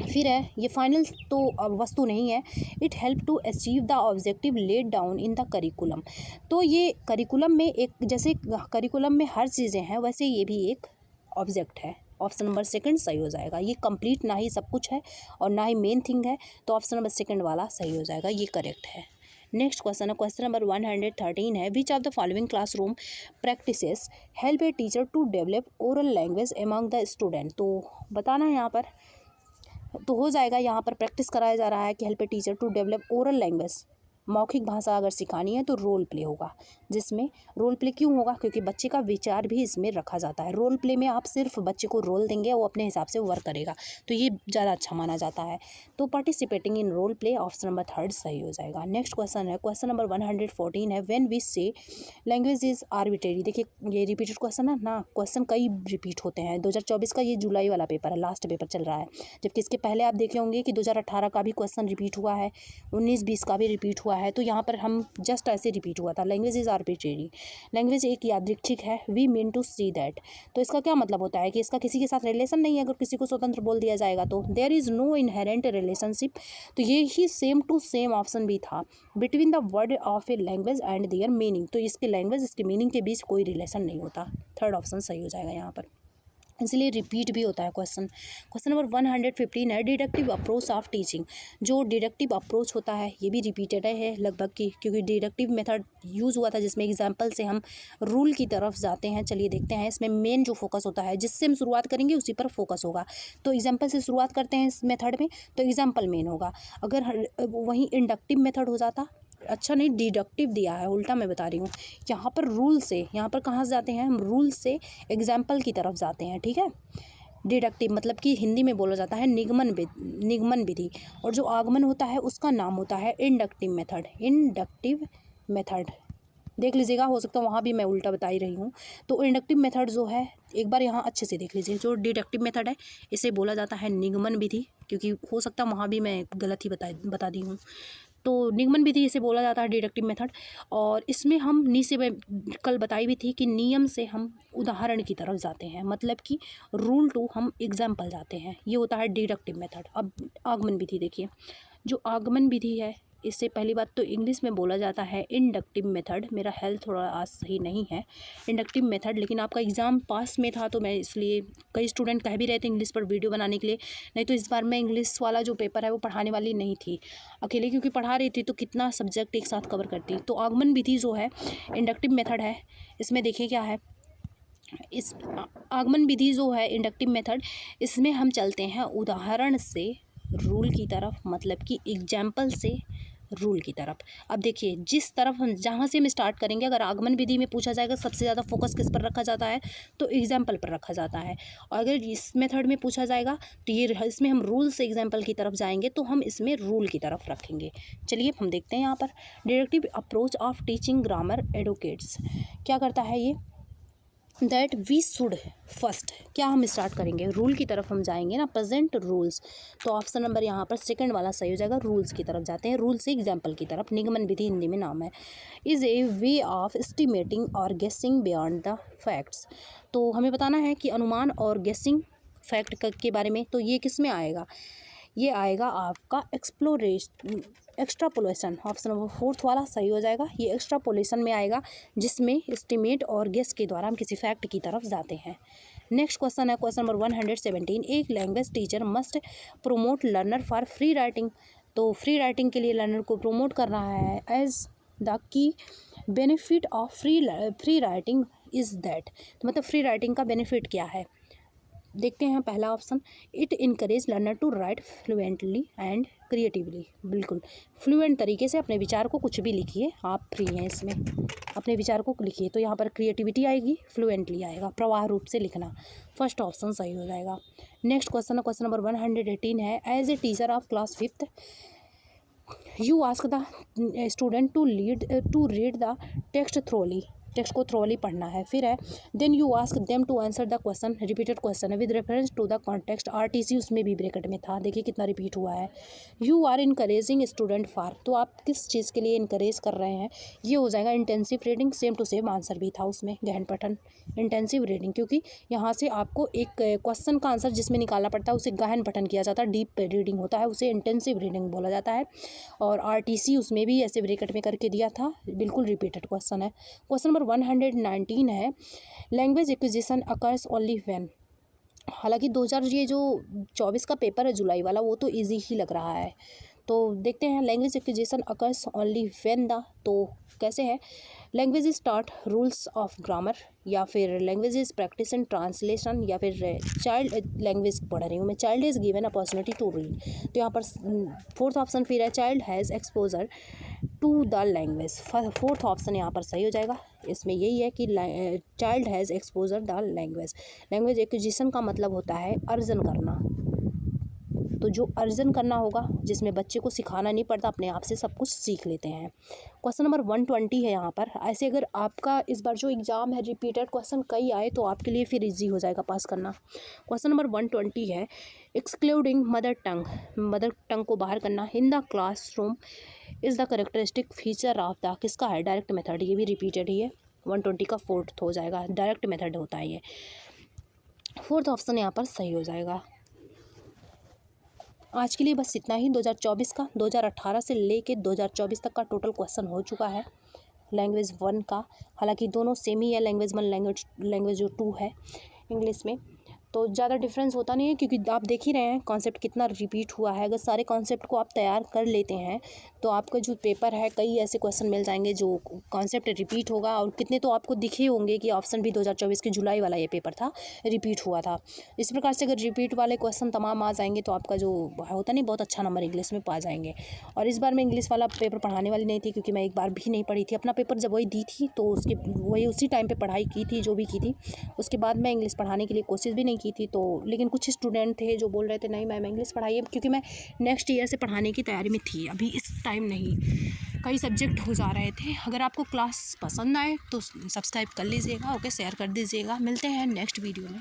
Speaker 1: फिर है ये फाइनल तो वस्तु नहीं है। It help to achieve the objective laid down in the curriculum, तो ये करिकुलम में एक, जैसे करिकुलम में हर चीज़ें हैं वैसे ये भी एक ऑब्जेक्ट है। ऑप्शन नंबर सेकंड सही हो जाएगा। ये कंप्लीट ना ही सब कुछ है और ना ही मेन थिंग है, तो ऑप्शन नंबर सेकंड वाला सही हो जाएगा, ये करेक्ट है। नेक्स्ट क्वेश्चन है, क्वेश्चन नंबर 113 है। Which of the following classroom practices help a teacher to develop oral language among the student, तो बताना है यहाँ पर। तो हो जाएगा यहाँ पर प्रैक्टिस कराया जा रहा है कि help a teacher to develop oral language, मौखिक भाषा अगर सिखानी है तो रोल प्ले होगा। जिसमें रोल प्ले क्यों होगा, क्योंकि बच्चे का विचार भी इसमें रखा जाता है। रोल प्ले में आप सिर्फ बच्चे को रोल देंगे, वो अपने हिसाब से वर्क करेगा, तो ये ज़्यादा अच्छा माना जाता है। तो participating in role play, option number third सही हो जाएगा। नेक्स्ट क्वेश्चन है, क्वेश्चन नंबर 114 है। When we say language is arbitrary, देखिए ये रिपीटेड क्वेश्चन है ना, क्वेश्चन कई रिपीट होते हैं। 2024 का ये जुलाई वाला पेपर है, लास्ट पेपर चल रहा है, जबकि इसके पहले आप देखे होंगे कि 2018 का भी क्वेश्चन रिपीट हुआ है, 19-20 का भी रिपीट हुआ है। तो यहाँ पर हम जस्ट ऐसे रिपीट हुआ था, लैंग्वेज इज़ आर्बिट्रेरी, लैंग्वेज एक यादृच्छिक है। We mean to say that, तो इसका क्या मतलब होता है कि इसका किसी के साथ रिलेशन नहीं है। अगर किसी को स्वतंत्र बोल दिया जाएगा तो there is no inherent relationship, तो ये ही सेम टू सेम ऑप्शन भी था, between the word of a language and their meaning, तो इसके लैंग्वेज इसके मीनिंग के बीच कोई रिलेशन नहीं होता। थर्ड ऑप्शन सही हो जाएगा यहाँ पर, इसलिए रिपीट भी होता है क्वेश्चन। क्वेश्चन नंबर 115 है। डिडक्टिव अप्रोच ऑफ टीचिंग, जो डिडक्टिव अप्रोच होता है ये भी रिपीटेड है लगभग की, क्योंकि डिडक्टिव मेथड यूज़ हुआ था जिसमें एग्जाम्पल से हम रूल की तरफ जाते हैं। चलिए देखते हैं, इसमें मेन जो फोकस होता है, जिससे हम शुरुआत करेंगे उसी पर फोकस होगा। तो एग्जाम्पल से शुरुआत करते हैं इस मेथड में, तो एग्जाम्पल मेन होगा। अगर वहीं इंडक्टिव मेथड हो जाता, अच्छा नहीं, डिडक्टिव दिया है, उल्टा मैं बता रही हूँ। यहाँ पर रूल से, यहाँ पर कहाँ से जाते हैं हम, रूल से एग्जाम्पल की तरफ जाते हैं, ठीक है। डिडक्टिव मतलब कि हिंदी में बोला जाता है निगमन विधि, और जो आगमन होता है उसका नाम होता है इंडक्टिव मेथड। इंडक्टिव मेथड देख लीजिएगा, हो सकता है वहाँ भी मैं उल्टा बता ही रही हूँ। तो इंडक्टिव मेथड जो है, एक बार यहाँ अच्छे से देख लीजिए, जो डिडक्टिव मेथड है इसे बोला जाता है निगमन विधि, क्योंकि हो सकता है वहाँ भी मैं गलत ही बता दी हूँ। तो निगमन विधि इसे बोला जाता है डिडक्टिव मेथड, और इसमें हम नीचे में कल बताई भी थी कि नियम से हम उदाहरण की तरफ जाते हैं, मतलब कि रूल टू हम एग्जाम्पल जाते हैं, ये होता है डिडक्टिव मेथड। अब आगमन विधि देखिए, जो आगमन विधि है इससे पहली बात तो इंग्लिश में बोला जाता है इंडक्टिव मेथड। मेरा हेल्थ थोड़ा आज सही नहीं है, इंडक्टिव मेथड, लेकिन आपका एग्ज़ाम पास में था तो मैं इसलिए, कई स्टूडेंट कह भी रहे थे इंग्लिश पर वीडियो बनाने के लिए, नहीं तो इस बार मैं इंग्लिश वाला जो पेपर है वो पढ़ाने वाली नहीं थी अकेले, क्योंकि पढ़ा रही थी तो कितना सब्जेक्ट एक साथ कवर करती। तो आगमन विधि जो है इंडक्टिव मेथड है, इसमें देखिए क्या है, इस आगमन विधि जो है इंडक्टिव मेथड, इसमें हम चलते हैं उदाहरण से रूल की तरफ, मतलब कि एग्जाम्पल से रूल की तरफ। अब देखिए जिस तरफ हम जहाँ से हम स्टार्ट करेंगे, अगर आगमन विधि में पूछा जाएगा सबसे ज़्यादा फोकस किस पर रखा जाता है, तो एग्जाम्पल पर रखा जाता है। और अगर इस मेथड में पूछा जाएगा तो ये इसमें हम रूल से एग्जाम्पल की तरफ जाएंगे, तो हम इसमें रूल की तरफ रखेंगे। चलिए हम देखते हैं यहाँ पर deductive approach of teaching grammar educates क्या करता है ये, दैट वी शुड फर्स्ट, क्या हम स्टार्ट करेंगे रूल की तरफ हम जाएंगे ना, प्रेजेंट रूल्स। तो ऑप्शन नंबर यहाँ पर सेकंड वाला सही हो जाएगा, रूल्स की तरफ जाते हैं, रूल से एग्जाम्पल की तरफ। निगमन विधि हिंदी में नाम है। Is a way of estimating और गेसिंग बियॉन्ड द फैक्ट्स। तो हमें बताना है कि अनुमान और गेसिंग फैक्ट के बारे में, तो ये किस में आएगा, ये आएगा आपका एक्स्ट्रापोलेशन। ऑप्शन नंबर फोर्थ वाला सही हो जाएगा, ये एक्स्ट्रापोलेशन में आएगा, जिसमें एस्टिमेट और गेस के द्वारा हम किसी फैक्ट की तरफ जाते हैं। नेक्स्ट क्वेश्चन है क्वेश्चन नंबर 117। एक language teacher must promote learner for free writing. तो फ्री राइटिंग के लिए लर्नर को प्रोमोट कर रहा है। As the key benefit of free writing is that, तो मतलब फ्री राइटिंग का बेनिफिट क्या है, देखते हैं। पहला option, it encourage learner to write fluently and creatively. बिल्कुल फ्लुएंट तरीके से अपने विचार को, कुछ भी लिखिए आप फ्री हैं इसमें, अपने विचार को लिखिए। तो यहाँ पर क्रिएटिविटी आएगी, फ्लुएंटली आएगा, प्रवाह रूप से लिखना। फर्स्ट ऑप्शन सही हो जाएगा। नेक्स्ट क्वेश्चन है क्वेश्चन नंबर 118 है। As a teacher of class 5th you ask the student to read the text thoroughly, text को थ्रोली पढ़ना है। फिर है then you ask them to answer the question, repeated question है with reference to the context. RTC उसमें भी bracket में था, देखिए कितना रिपीट हुआ है। You are encouraging student for, तो आप किस चीज़ के लिए इनकरेज कर रहे हैं, ये हो जाएगा intensive reading. Same to same answer भी था उसमें, गहन पठन इंटेंसिव रीडिंग, क्योंकि यहाँ से आपको एक क्वेश्चन का आंसर जिसमें निकालना पड़ता है उसे गहन पठन किया जाता है, डीप रीडिंग होता है, उसे इंटेंसिव रीडिंग बोला जाता है। और आरटीसी उसमें भी ऐसे ब्रैकेट में करके दिया था, बिल्कुल रिपीटेड क्वेश्चन है। क्वेश्चन नंबर 119 है। Language acquisition occurs only when, हालांकि 2024 का पेपर है जुलाई वाला, वो तो इजी ही लग रहा है। तो देखते हैं language acquisition occurs only when the, तो कैसे है, language start rules of grammar, या फिर language is practice and translation, या फिर चाइल्ड लैंग्वेज पढ़ रही हूँ मैं, child is given opportunity to read. तो यहाँ पर फोर्थ ऑप्शन फिर है child has exposure to the language. Fourth option यहाँ पर सही हो जाएगा। इसमें यही है कि child has exposure the language. Language acquisition का मतलब होता है अर्जन करना, तो जो अर्जन करना होगा, जिसमें बच्चे को सिखाना नहीं पड़ता, अपने आप से सब कुछ सीख लेते हैं। क्वेश्चन नंबर 120 है यहाँ पर। ऐसे अगर आपका इस बार जो एग्ज़ाम है रिपीटेड क्वेश्चन कई आए तो आपके लिए फिर इजी हो जाएगा पास करना। क्वेश्चन नंबर 120 है। एक्सक्लूडिंग मदर टंग को बाहर करना इन the classroom is the characteristic feature of the, किसका है, डायरेक्ट मेथड। ये भी रिपीटेड ही है, 120 का फोर्थ हो जाएगा, डायरेक्ट मेथड होता है ये। फोर्थ ऑप्शन यहाँ पर सही हो जाएगा। आज के लिए बस इतना ही। 2024 का 2018 से लेके 2024 तक का टोटल क्वेश्चन हो चुका है लैंग्वेज 1 का। हालांकि दोनों सेम ही है, लैंग्वेज 1 लैंग्वेज जो 2 है इंग्लिश में, तो ज़्यादा डिफरेंस होता नहीं है, क्योंकि आप देख ही रहे हैं कॉन्सेप्ट कितना रिपीट हुआ है। अगर सारे कॉन्सेप्ट को आप तैयार कर लेते हैं तो आपका जो पेपर है कई ऐसे क्वेश्चन मिल जाएंगे जो कॉन्सेप्ट रिपीट होगा, और कितने तो आपको दिखे होंगे कि ऑप्शन भी 2024 के जुलाई वाला ये पेपर था, रिपीट हुआ था। इस प्रकार से अगर रिपीट वाले क्वेश्चन तमाम आ जाएंगे तो आपका जो होता नहीं बहुत अच्छा नंबर इंग्लिश में पा जाएंगे। और इस बार मैं इंग्लिश वाला पेपर पढ़ाने वाली नहीं थी, क्योंकि मैं एक बार भी नहीं पढ़ी थी। अपना पेपर जब वही दी थी तो वही उसी टाइम पर पढ़ाई की थी जो भी की थी, उसके बाद मैं इंग्लिश पढ़ाने के लिए कोशिश भी नहीं की थी। तो लेकिन कुछ स्टूडेंट थे जो बोल रहे थे नहीं मैम इंग्लिश पढ़ाइए, क्योंकि मैं नेक्स्ट ईयर से पढ़ाने की तैयारी में थी, अभी इस टाइम नहीं, कई सब्जेक्ट हो जा रहे थे। अगर आपको क्लास पसंद आए तो सब्सक्राइब कर लीजिएगा, ओके, शेयर कर दीजिएगा। मिलते हैं नेक्स्ट वीडियो में।